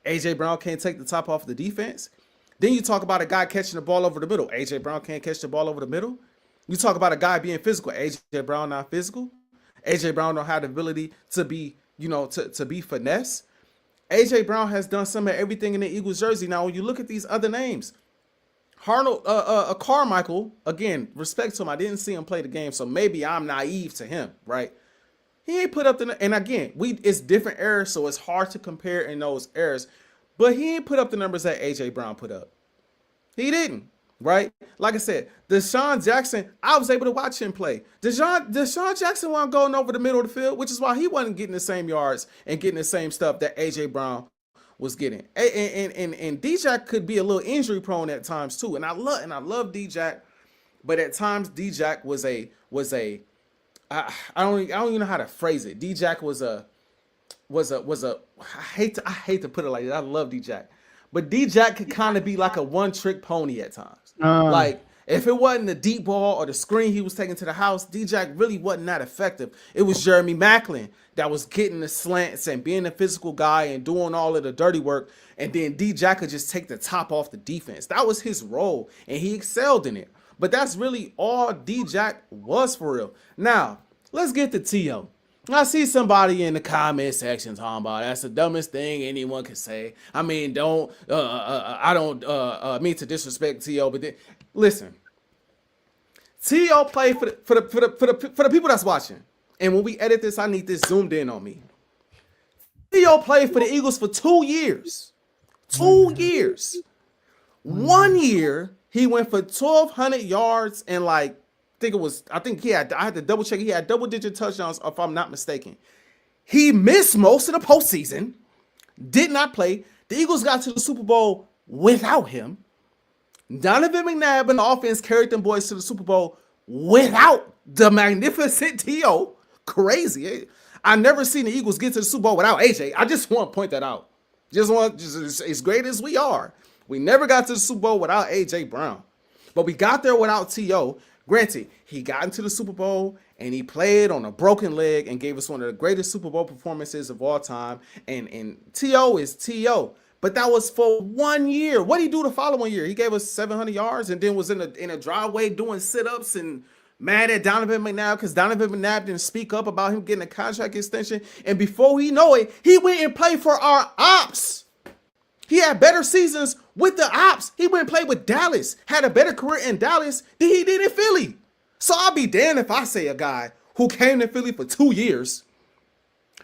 AJ Brown can't take the top off the defense. Then you talk about a guy catching the ball over the middle. AJ Brown can't catch the ball over the middle. You talk about a guy being physical. AJ Brown not physical. AJ Brown don't have the ability to be, to be finesse. AJ Brown has done some of everything in the Eagles jersey. Now, when you look at these other names, Carmichael, again, respect to him. I didn't see him play the game, so maybe I'm naive to him, right? He ain't put up and again, it's different eras, so it's hard to compare in those eras. But he ain't put up the numbers that AJ Brown put up. He didn't, right? Like I said, Deshaun Jackson, I was able to watch him play. Deshaun Jackson wasn't going over the middle of the field, which is why he wasn't getting the same yards and getting the same stuff that AJ Brown was getting. And D-Jack could be a little injury prone at times too. And I love D-Jack, but at times D-Jack was a I don't even know how to phrase it. D-Jack was a I hate to put it like that. I love D-Jack. But D-Jack could kind of be like a one-trick pony at times. Like, if it wasn't the deep ball or the screen he was taking to the house, D-Jack really wasn't that effective. It was Jeremy Maclin that was getting the slants and being a physical guy and doing all of the dirty work. And then D-Jack could just take the top off the defense. That was his role, and he excelled in it. But that's really all D-Jack was for real. Now, let's get to T.O. I see somebody in the comment section talking about that's the dumbest thing anyone can say. I mean, I don't mean to disrespect T.O., but listen, T.O. played for the people that's watching. And when we edit this, I need this zoomed in on me. T.O. played for the Eagles for 2 years. 2 years. 1 year, he went for 1,200 yards and I had to double check. He had double-digit touchdowns, if I'm not mistaken. He missed most of the postseason, did not play. The Eagles got to the Super Bowl without him. Donovan McNabb and the offense carried them boys to the Super Bowl without the magnificent T.O. Crazy. I never seen the Eagles get to the Super Bowl without AJ. I just want to point that out. Just as great as we are, we never got to the Super Bowl without AJ Brown. But we got there without T.O. Granted, he got into the Super Bowl and he played on a broken leg and gave us one of the greatest Super Bowl performances of all time. And T.O. is T.O. But that was for 1 year. What did he do the following year? He gave us 700 yards and then was in a driveway doing sit-ups and mad at Donovan McNabb because Donovan McNabb didn't speak up about him getting a contract extension. And before we know it, he went and played for our ops. He had better seasons with the ops. He went and played with Dallas, had a better career in Dallas than he did in Philly. So I'll be damned if I say a guy who came to Philly for 2 years,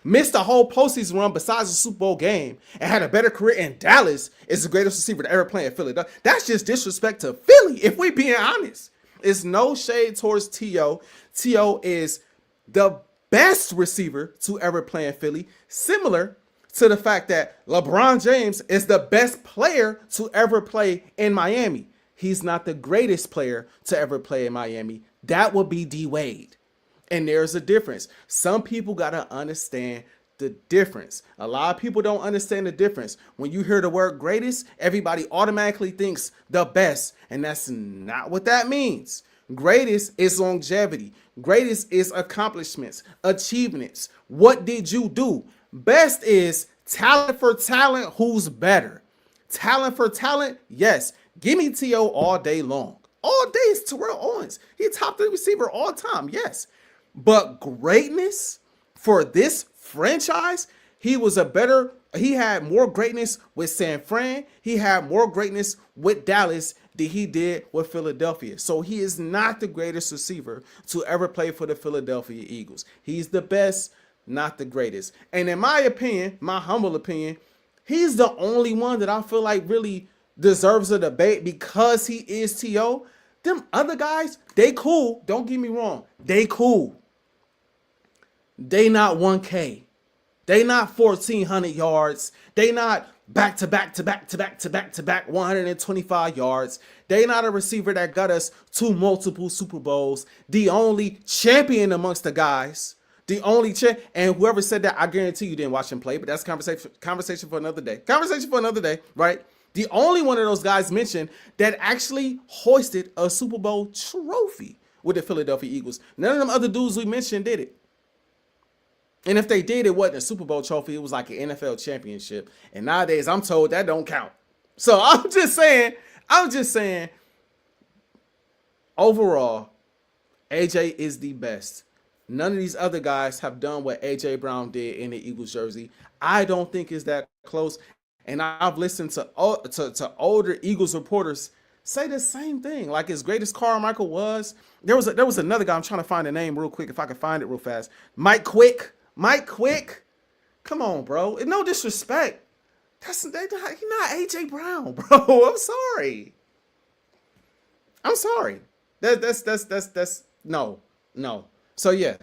missed a whole postseason run besides the Super Bowl game, and had a better career in Dallas is the greatest receiver to ever play in Philly. That's just disrespect to Philly, if we being honest. It's no shade towards T.O. T.O. is the best receiver to ever play in Philly, similar to the fact that LeBron James is the best player to ever play in Miami. He's not the greatest player to ever play in Miami. That would be D Wade. And there's a difference. Some people got to understand the difference. A lot of people don't understand the difference. When you hear the word greatest, everybody automatically thinks the best. And that's not what that means. Greatest is longevity. Greatest is accomplishments, achievements. What did you do? Best is talent for talent, who's better. Talent for talent, yes. Give me T.O. all day long. All day is Terrell Owens. He's top 3 receiver all time, yes. But greatness for this franchise, he had more greatness with San Fran. He had more greatness with Dallas than he did with Philadelphia. So he is not the greatest receiver to ever play for the Philadelphia Eagles. He's the best, not the greatest. And in my opinion, my humble opinion, he's the only one that I feel like really deserves a debate because he is T.O. Them other guys, they cool. Don't get me wrong. They cool. They not 1K. They not 1,400 yards. They not back to back to back to back to back to back 125 yards. They not a receiver that got us to multiple Super Bowls. The only champion amongst the guys. The only and whoever said that, I guarantee you didn't watch him play, but that's conversation for another day. Conversation for another day, right? The only one of those guys mentioned that actually hoisted a Super Bowl trophy with the Philadelphia Eagles. None of them other dudes we mentioned did it. And if they did, it wasn't a Super Bowl trophy. It was like an NFL championship. And nowadays, I'm told that don't count. So I'm just saying, overall, AJ is the best. None of these other guys have done what AJ Brown did in the Eagles jersey. I don't think it's that close. And I've listened to older Eagles reporters say the same thing. Like, as great as Carmichael was, there was another guy. I'm trying to find the name real quick if I can find it real fast. Mike Quick. Come on, bro. No disrespect. He's not AJ Brown, bro. I'm sorry. That's no. So yeah,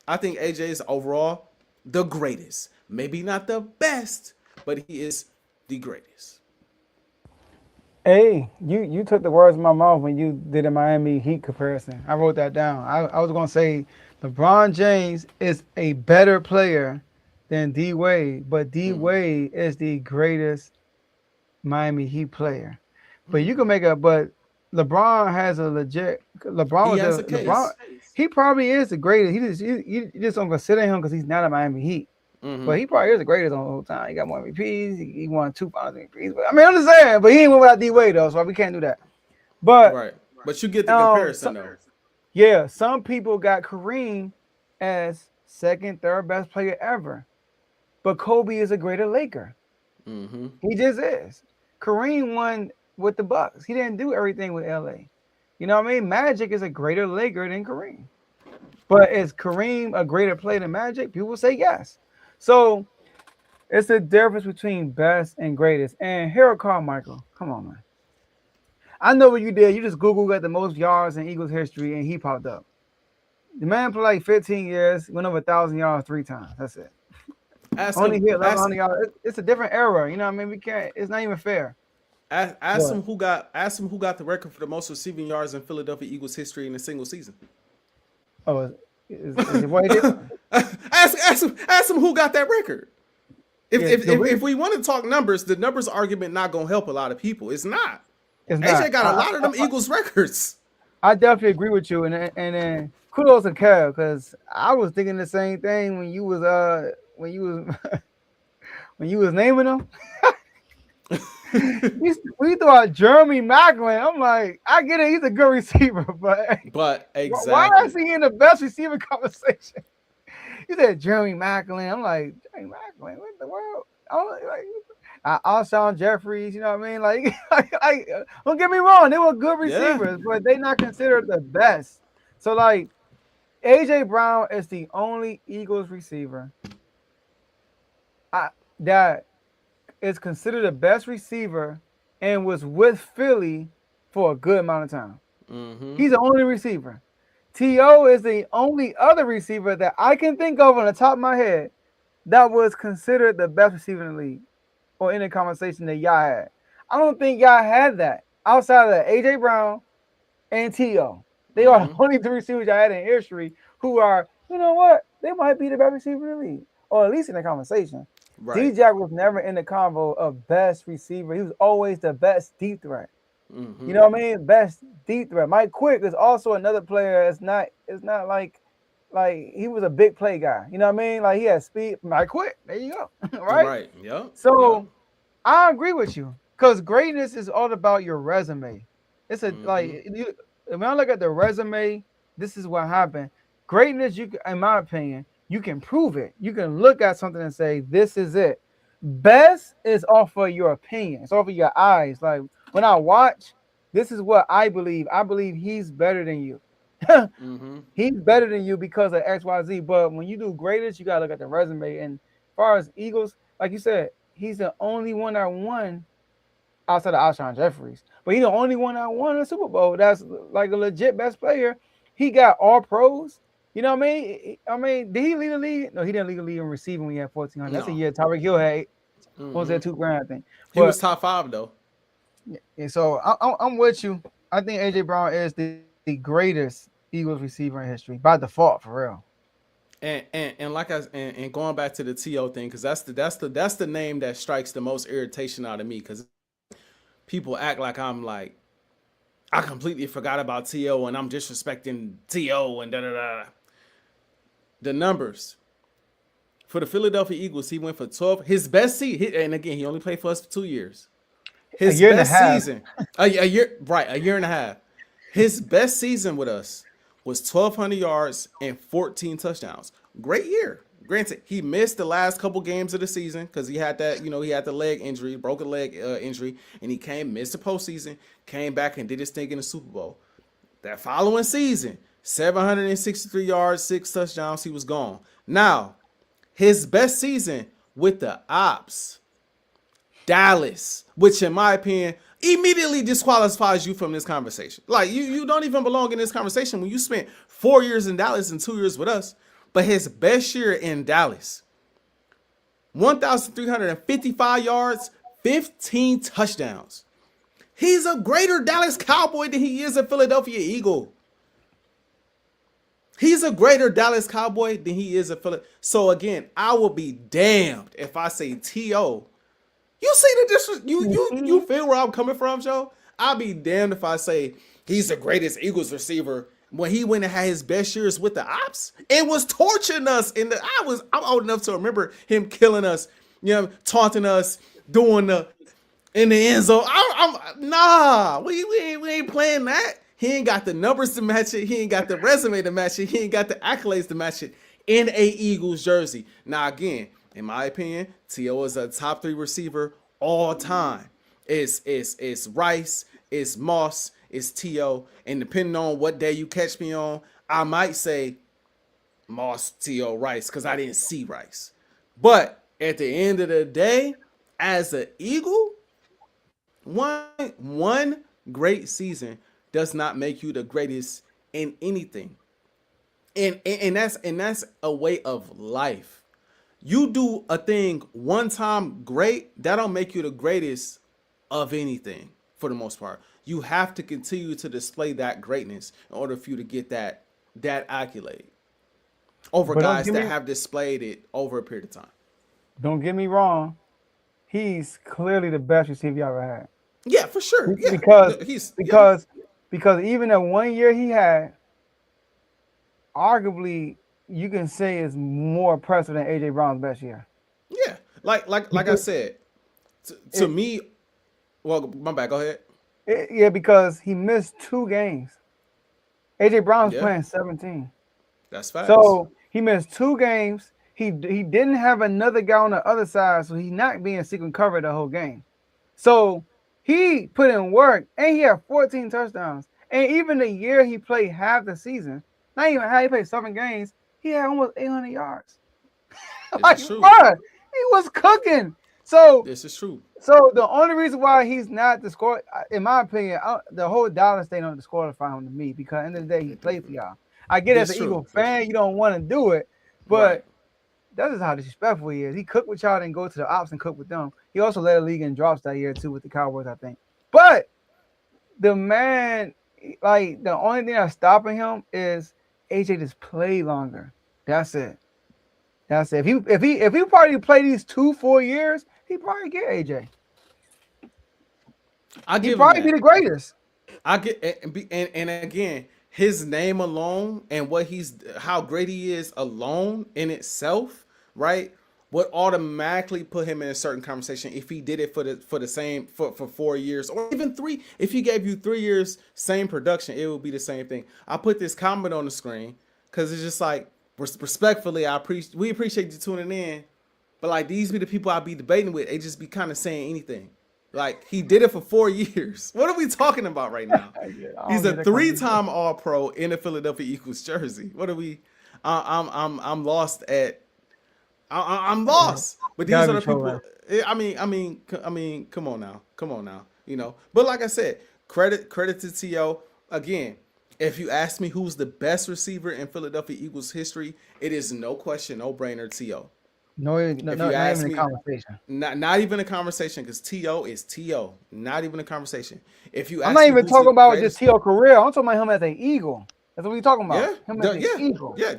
I think AJ is overall the greatest. Maybe not the best, but he is the greatest. Hey, you took the words in my mouth when you did a Miami Heat comparison. I wrote that down. I was gonna say LeBron James is a better player than D Wade, but D Wade is the greatest Miami Heat player. But you can make but LeBron has a legit. LeBron, he probably is the greatest. You just don't consider him because he's not a Miami Heat. Mm-hmm. But he probably is the greatest on the whole time. He got more MVPs. He won 2 finals MVPs. But, I mean, I'm just saying. But he ain't win without D Wade though, so we can't do that. But right. But you get the comparison though. Yeah, some people got Kareem as second, third best player ever. But Kobe is a greater Laker. Mm-hmm. He just is. Kareem won with the Bucks. He didn't do everything with LA. You know what I mean? Magic is a greater Laker than Kareem. But is Kareem a greater player than Magic? People say yes. So it's the difference between best and greatest. And Harold Carmichael, come on, man. I know what you did. You just Googled the most yards in Eagles history, and he popped up. The man played like 15 years, went over 1,000 yards 3 times. That's it. Only hit 1,100 yards. It's a different era. You know what I mean? We can't. It's not even fair. Ask him who got the record for the most receiving yards in Philadelphia Eagles history in a single season. Oh, is it what he did? Ask him who got that record. If we want to talk numbers, the numbers argument not gonna help a lot of people. It's not. AJ got a lot of them Eagles records. I definitely agree with you, and then kudos to Kev, because I was thinking the same thing when you was when you was naming them. We thought Jeremy Macklin. I'm like, I get it, he's a good receiver, but exactly. Why is he in the best receiver conversation? He said Jeremy Macklin. I'm like, Jeremy Macklin, what the world? Alshon Jeffries, you know what I mean? Like, don't get me wrong, they were good receivers, but they not considered the best. So like, AJ Brown is the only Eagles receiver that is considered the best receiver and was with Philly for a good amount of time. Mm-hmm. He's the only receiver. T.O. is the only other receiver that I can think of on the top of my head that was considered the best receiver in the league or in the conversation that y'all had. I don't think y'all had that outside of A.J. Brown and T.O. They are the only 3 receivers y'all had in history who are, you know what, they might be the best receiver in the league, or at least in the conversation. Right. D-Jack was never in the convo of best receiver. He was always the best deep threat. Mm-hmm. You know what I mean? Best deep threat. Mike Quick is also another player. It's not like he was a big play guy. You know what I mean? Like, he had speed. Mike Quick. There you go. Right? Right. Yeah. So I agree with you, because greatness is all about your resume. It's when I look at the resume, this is what happened. Greatness, in my opinion, you can prove it. You can look at something and say, this is it. Best is off of your opinion. It's off of your eyes. Like, when I watch, this is what I believe. I believe he's better than you. Mm-hmm. He's better than you because of X, Y, Z. But when you do greatest, you got to look at the resume. And as far as Eagles, like you said, he's the only one that won outside of Alshon Jeffries. But he's the only one that won a Super Bowl. That's like a legit best player. He got all pros. You know what I mean? I mean, did he lead the league? No, he didn't lead the league in receiving when he had 1,400. That's a No. year Tyreek Hill had was Mm-hmm. that $2,000, I think. He was But top 5 though. yeah, so I'm with you. I think AJ Brown is the greatest Eagles receiver in history by default, for real. And like and going back to the To thing, because that's the name that strikes the most irritation out of me, because people act like I'm like I completely forgot about To and I'm disrespecting To and da da da. The numbers for the Philadelphia Eagles, he went for 12. His best season, and again, he only played for us for 2 years. His year and a best half. season, a year, right, a year and a half. His best season with us was 1,200 yards and 14 touchdowns. Great year. Granted, he missed the last couple games of the season because he had that, he had the leg injury, broken leg injury, and he missed the postseason, came back and did his thing in the Super Bowl. That following season, 763 yards, 6 touchdowns, he was gone. Now, his best season with the Ops, Dallas, which in my opinion immediately disqualifies you from this conversation. Like you don't even belong in this conversation when you spent 4 years in Dallas and 2 years with us. But his best year in Dallas, 1,355 yards, 15 touchdowns. He's a greater Dallas Cowboy than he is a Philadelphia Eagle. He's a greater Dallas Cowboy than he is a Philadelphia. So again, I will be damned if I say T.O. You see the disrespect? You feel where I'm coming from, Joe? I'll be damned if I say he's the greatest Eagles receiver when he went and had his best years with the Ops and was torturing us. I'm old enough to remember him killing us, taunting us, doing the in the end zone. We ain't playing that. He ain't got the numbers to match it. He ain't got the resume to match it. He ain't got the accolades to match it in a Eagles jersey. Now again, in my opinion, T.O. is a top 3 receiver all time. It's Rice, it's Moss, it's T.O. And depending on what day you catch me on, I might say Moss, T.O., Rice, because I didn't see Rice. But at the end of the day, as an Eagle, one great season does not make you the greatest in anything. And that's a way of life. You do a thing one time great, that don't make you the greatest of anything for the most part. You have to continue to display that greatness in order for you to get that accolade over guys that have displayed it over a period of time. Don't get me wrong. He's clearly the best receiver you ever had. Yeah, for sure. Yeah. Because even that 1 year he had, arguably you can say is more impressive than AJ Brown's best year. Yeah, like I said, to me, well, my bad. Go ahead. Because he missed 2 games. AJ Brown's playing 17. That's fast. So he missed 2 games. He didn't have another guy on the other side, so he's not being secret cover the whole game. So he put in work, and he had 14 touchdowns. And even the year he played half the season, not even half, he played 7 games, he had almost 800 yards. Like, true. Bro, he was cooking. So this is true. So the only reason why he's not the score, in my opinion, the whole Dallas thing don't disqualify him to me, because at the end of the day, he played for y'all. I get as an Eagle fan, you don't want to do it, but that's just how disrespectful he is. He cooked with y'all and go to the Ops and cook with them. He also led the league in drops that year too with the Cowboys, I think. But the man, like, the only thing that's stopping him is AJ just play longer. That's it. If he probably play these 2-4 years, he probably get AJ. He'd probably be the greatest. I get and again, his name alone and how great he is alone in itself, right, would automatically put him in a certain conversation if he did it for the same for 4 years or even 3. If he gave you 3 years same production, it would be the same thing. I put this comment on the screen because it's just like, respectfully, we appreciate you tuning in, but like, these be the people I be debating with. They just be kind of saying anything. Like, he did it for 4 years. What are we talking about right now? He's a 3-time All-Pro in a Philadelphia Eagles jersey. What are we? I'm lost at. I'm lost. But these are the people. I mean, come on now. But like I said, credit to T.O. Again, If you ask me who's the best receiver in Philadelphia Eagles history, it is no question, no brainer, T.O. No, If you not ask even a me, conversation. not even a conversation, because T.O. is T.O. Not even a conversation. If you I'm ask not me even who's talking the about just greatest, T.O. career. I'm talking about him as an Eagle. That's what we talking about. yeah, Him as an yeah, Eagle. yeah, Okay.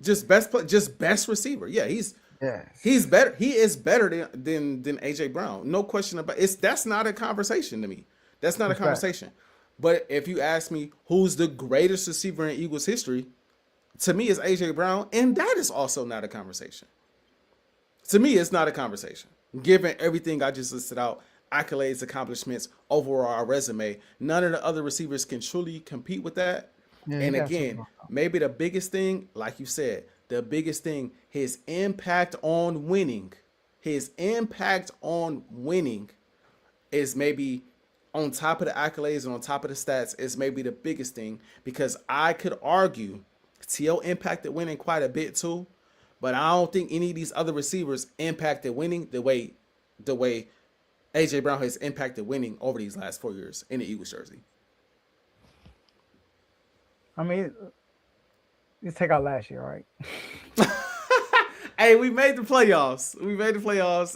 just best receiver. Yeah, he's Yes. better. He is better than AJ Brown. No question about it. That's not a conversation to me. That's not a Respect. conversation. But if you ask me who's the greatest receiver in Eagles history, to me it's AJ Brown, and that is also not a conversation. To me, it's not a conversation. Given everything I just listed out, accolades, accomplishments, overall resume, none of the other receivers can truly compete with that. Yeah, he And got again, something. maybe the biggest thing, like you said, the biggest thing, his impact on winning, is maybe on top of the accolades and on top of the stats is maybe the biggest thing, because I could argue T.O. impacted winning quite a bit too, but I don't think any of these other receivers impacted winning the way AJ Brown has impacted winning over these last 4 years in the Eagles jersey. I mean, let's take out last year, right? Hey, we made the playoffs.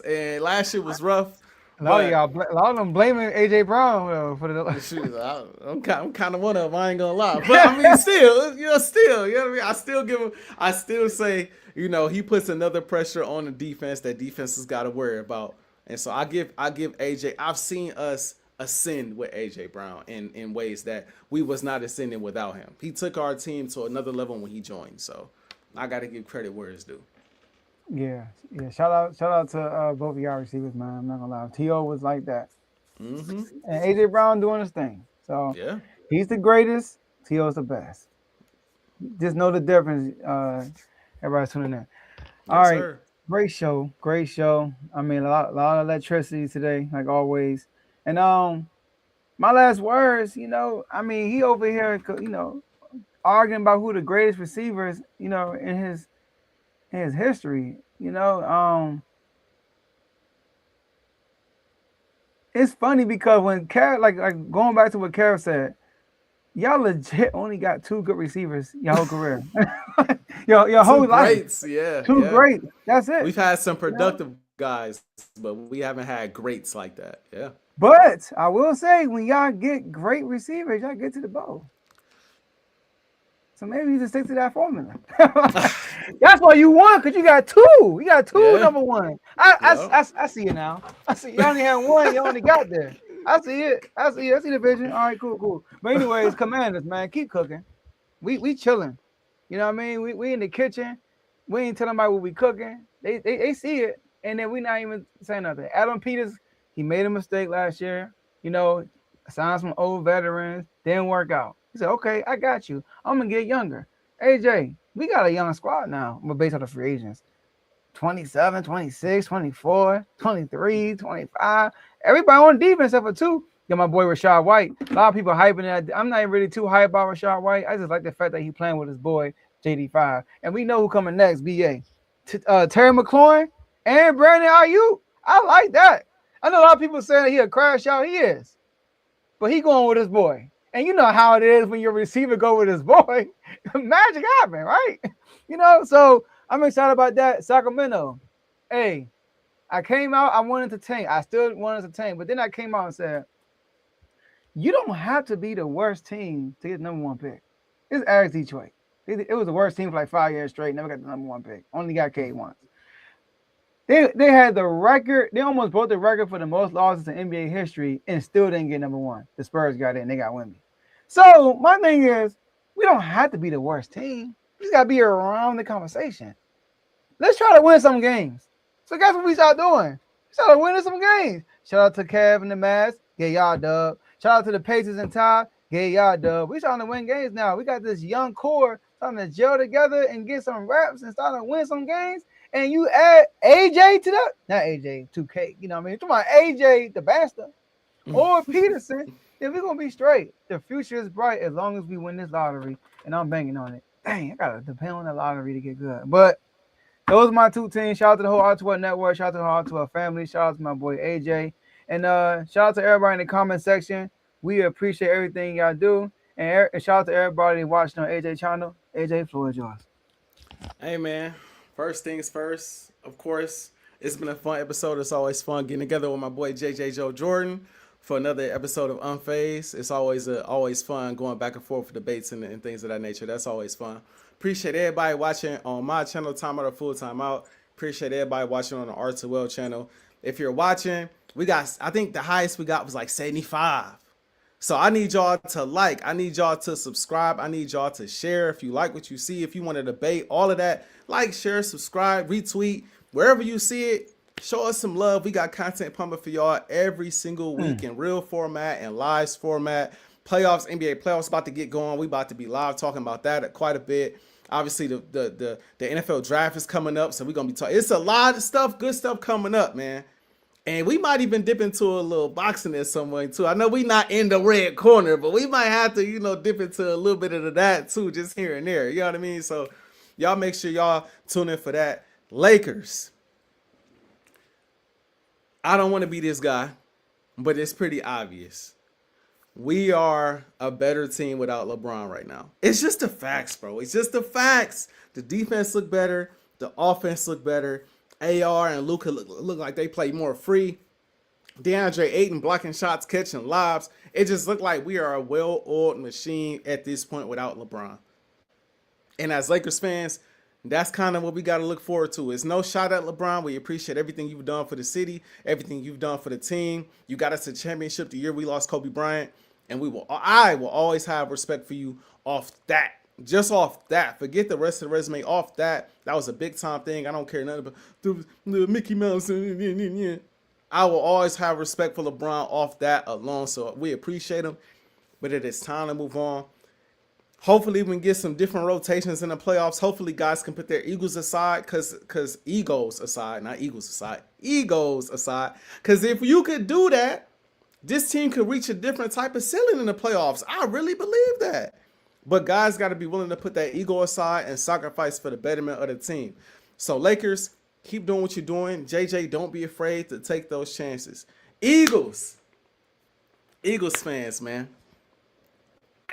And last year was rough. A lot But a lot of them blaming AJ Brown for the. shoot, I'm kind of one of them. I ain't gonna lie, but I mean, still, you know what I mean. I still give him. I still say, he puts another pressure on the defense that defenses got to worry about. And so I give AJ. I've seen us ascend with AJ Brown in ways that we was not ascending without him. He took our team to another level when he joined. So I got to give credit where it's due. Yeah. Shout out to both of y'all receivers, man. I'm not gonna lie. T.O. was like that, Mm-hmm. and AJ Brown doing his thing. So Yeah. he's the greatest. T.O.'s the best. Just know the difference. Everybody's tuning in. All Yes, right. sir. Great show. I mean, a lot of electricity today, like always. And my last words, I mean, he over here, arguing about who the greatest receivers, in his history. It's funny because when Car like going back to what Carol said, y'all legit only got two good receivers your whole career. your whole Two life. greats, yeah. Two great. That's it. We've had some productive guys, but we haven't had greats like that. Yeah. But I will say, when y'all get great receivers, y'all get to the bowl. So maybe you just stick to that formula. That's why you won, because you got two. You got two number one. I see it now. I see you only had one. You only got there. I see it. I see the vision. All right, cool. But anyways, Commanders, man, keep cooking. We chilling. You know what I mean? We in the kitchen. We ain't telling about what we cooking. They see it, and then we not even saying nothing. Adam Peters, he made a mistake last year. Signed some old veterans. Didn't work out. He said, okay, I got you. I'm going to get younger. AJ, we got a young squad now, but based on the free agents. 27, 26, 24, 23, 25. Everybody on defense except for two. Got my boy Rashad White. A lot of people hyping that. I'm not even really too hyped about Rashad White. I just like the fact that he playing with his boy JD5. And we know who coming next, BA. Terry McLaurin and Brandon Ayuk. I like that. I know a lot of people saying that he a crash out. He is. But he going with his boy. And you know how it is when your receiver go with his boy. Magic happen, right? So I'm excited about that. Sacramento. Hey, I came out, I wanted to tank. I still wanted to tank. But then I came out and said, you don't have to be the worst team to get the number one pick. It's Ask Detroit. It was the worst team for like 5 years straight. Never got the number one pick. Only got K once. They had the record. They almost broke the record for the most losses in NBA history and still didn't get number one. The Spurs got in. They got Wemby. So my thing is, we don't have to be the worst team. We just got to be around the conversation. Let's try to win some games. So guess what we start doing? We started winning some games. Shout out to Kev and the Mavs. Get y'all dub. Shout out to the Pacers and Ty. Get y'all dub. We starting to win games now. We got this young core starting to gel together and get some reps and starting to win some games. And you add AJ to that. Not AJ, 2K. You know what I mean? You're talking about AJ, the bastard, or Peterson. Then we're going to be straight. The future is bright as long as we win this lottery. And I'm banging on it. Dang, I got to depend on the lottery to get good. But those are my two teams. Shout out to the whole R2 network. Shout out to the whole R2 family. Shout out to my boy AJ. And shout out to everybody in the comment section. We appreciate everything y'all do. And shout out to everybody watching on AJ channel. AJ, floor is yours. Hey man, first things first. Of course, it's been a fun episode. It's always fun getting together with my boy JJ Joe Jordan for another episode of Unfazed. It's always fun going back and forth with debates and things of that nature. That's always fun. Appreciate everybody watching on my channel, Time Out or Full Time Out. Appreciate everybody watching on the Arts of Well channel. If you're watching, I think the highest we got was like 75. So I need y'all to like, I need y'all to subscribe, I need y'all to share if you like what you see, if you want to debate, all of that. Like, share, subscribe, retweet, wherever you see it, show us some love. We got content pumping for y'all every single week in real format and live format. Playoffs, NBA playoffs about to get going. We about to be live talking about that quite a bit. Obviously, the NFL draft is coming up, so we're going to be talking. It's a lot of stuff, good stuff coming up, man. And we might even dip into a little boxing there some way, too. I know we not in the red corner, but we might have to, dip into a little bit of that, too, just here and there. You know what I mean? So y'all make sure y'all tune in for that. Lakers. I don't want to be this guy, but it's pretty obvious. We are a better team without LeBron right now. It's just the facts, bro. It's just the facts. The defense look better. The offense look better. AR and Luka look like they play more free. DeAndre Ayton blocking shots, catching lobs. It just looked like we are a well-oiled machine at this point without LeBron. And as Lakers fans, that's kind of what we got to look forward to. It's no shot at LeBron. We appreciate everything you've done for the city, everything you've done for the team. You got us a championship the year we lost Kobe Bryant, and I will always have respect for you off that. Just off that. Forget the rest of the resume. Off that. That was a big time thing. I don't care nothing about the Mickey Mouse. I will always have respect for LeBron off that alone. So we appreciate him. But it is time to move on. Hopefully we can get some different rotations in the playoffs. Hopefully guys can put their egos aside. Because egos aside. Not eagles aside. Egos aside. Because if you could do that, this team could reach a different type of ceiling in the playoffs. I really believe that. But guys got to be willing to put that ego aside and sacrifice for the betterment of the team. So Lakers, keep doing what you're doing. JJ, don't be afraid to take those chances. Eagles fans, man.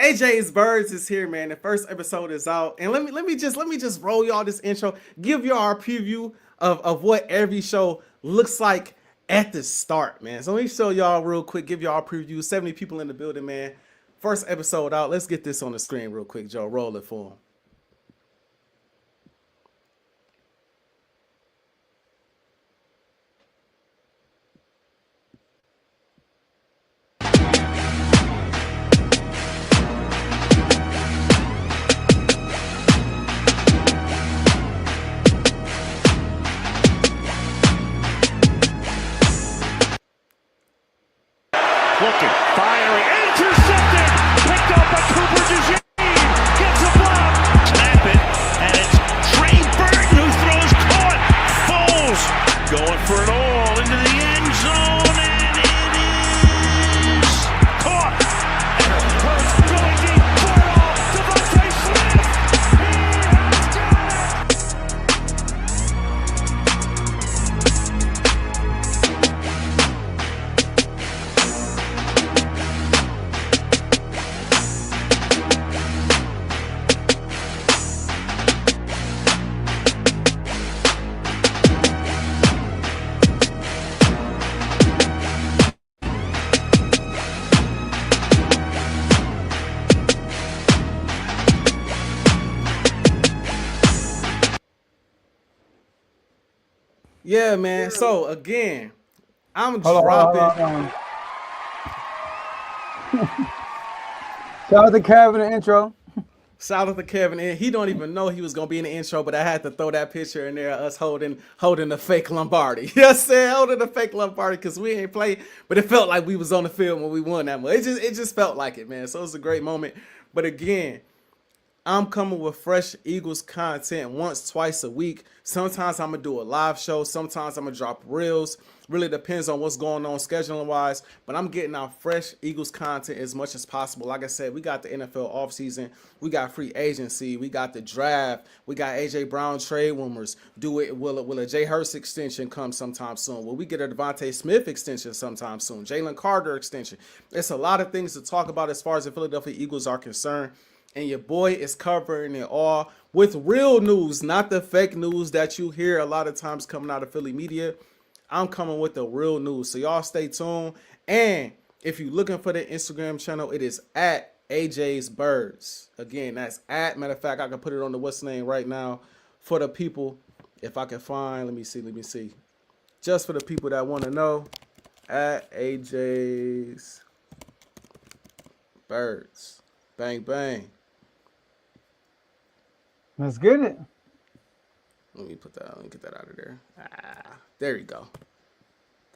AJae Birds is here, man. The first episode is out. And let me just roll y'all this intro. Give y'all a preview of what every show looks like at the start, man. So let me show y'all real quick. Give y'all a preview. 70 people in the building, man. First episode out. Let's get this on the screen real quick, Joe. Roll it for him. Looking, firing, intercepted, picked up by Coombs. Gets a block, snap it, and it's Trey Burton who throws caught. Foles going for it all into the end zone, and it is caught. Hurts going deep, Burrow, Devontae Smith. Yeah, man. So again, I'm Hold dropping. on. Shout out to Kevin in the intro. Shout out to Kevin. And he don't even know he was gonna be in the intro, but I had to throw that picture in there, us holding the fake Lombardi. You know what I'm saying? Holding the fake Lombardi because we ain't played, but it felt like we was on the field when we won that much. It just felt like it, man. So it was a great moment. But again, I'm coming with fresh Eagles content once, twice a week. Sometimes I'm going to do a live show. Sometimes I'm going to drop reels. Really depends on what's going on scheduling-wise. But I'm getting out fresh Eagles content as much as possible. Like I said, we got the NFL offseason. We got free agency. We got the draft. We got A.J. Brown trade rumors. Will a Jay Hurts extension come sometime soon? Will we get a Devontae Smith extension sometime soon? Jalen Carter extension. It's a lot of things to talk about as far as the Philadelphia Eagles are concerned. And your boy is covering it all with real news, not the fake news that you hear a lot of times coming out of Philly media. I'm coming with the real news. So y'all stay tuned. And if you're looking for the Instagram channel, it is at AJae Birds. Again, that's at. Matter of fact, I can put it on the what's name right now for the people. If I can find, let me see. Just for the people that want to know, at AJae Birds. Bang, bang. Let's get it. Let me get that out of there. There you go.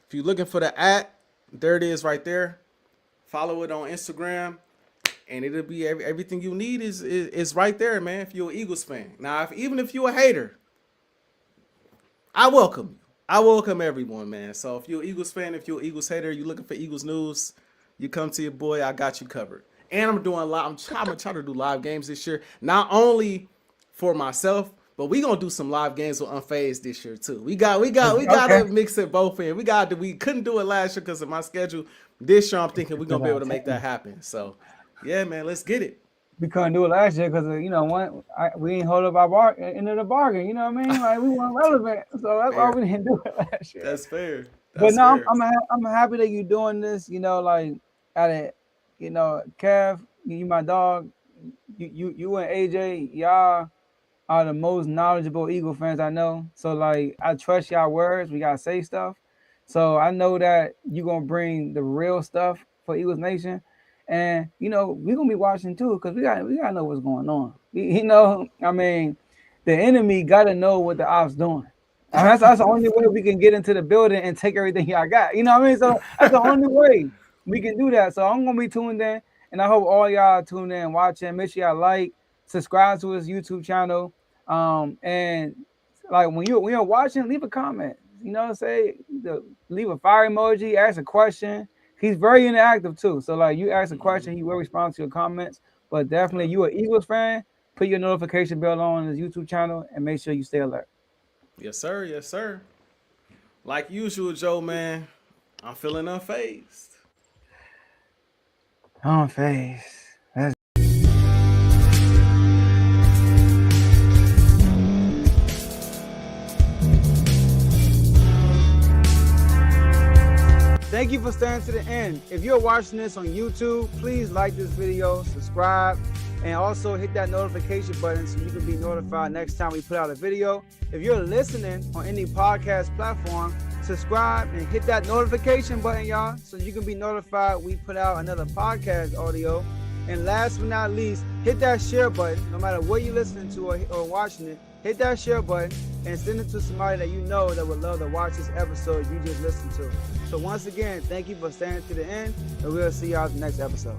If you're looking for the at, there it is right there. Follow it on Instagram, and it'll be everything you need is right there, man. If you're an Eagles fan, now even if you're a hater, I welcome you. I welcome everyone, man. So if you're an Eagles fan, if you're an Eagles hater, you're looking for Eagles news, you come to your boy. I got you covered. And I'm gonna try to do live games this year, not only for myself, but we gonna do some live games with Unfazed this year too. We gotta mix it both in. We couldn't do it last year because of my schedule. This year I'm thinking we're gonna be able to make that happen. So yeah, man, let's get it. We couldn't do it last year because we ain't hold up our end of the bargain. You know what I mean? Like we weren't relevant, so that's why we didn't do it last year. That's fair. But no, I'm happy that you're doing this. You know, like at it. You know, Kev, you my dog. You and AJ, y'all are the most knowledgeable Eagle fans I know. So like I trust y'all words. We gotta say stuff. So I know that you're gonna bring the real stuff for Eagles Nation. And we're gonna be watching too, because we gotta know what's going on. I mean, the enemy gotta know what the ops doing. And that's the only way we can get into the building and take everything y'all got. You know what I mean? So that's the only way we can do that. So I'm gonna be tuned in, and I hope all y'all tune in, watching. Make sure y'all like, subscribe to his YouTube channel, and like when you're watching, leave a comment. Leave a fire emoji, ask a question. He's very interactive too. So like you ask a question, he will respond to your comments. But definitely, you an Eagles fan, put your notification bell on his YouTube channel and make sure you stay alert. Yes, sir. Yes, sir. Like usual, Joe, man, I'm feeling unfazed. Unfazed. Thank you for staying to the end. If you're watching this on YouTube, please like this video, subscribe, and also hit that notification button so you can be notified next time we put out a video. If you're listening on any podcast platform, subscribe and hit that notification button, y'all, so you can be notified we put out another podcast audio. And last but not least, hit that share button. No matter what you're listening to or watching it, hit that share button and send it to somebody that you know that would love to watch this episode you just listened to. So once again, thank you for staying to the end, and we'll see y'all in the next episode.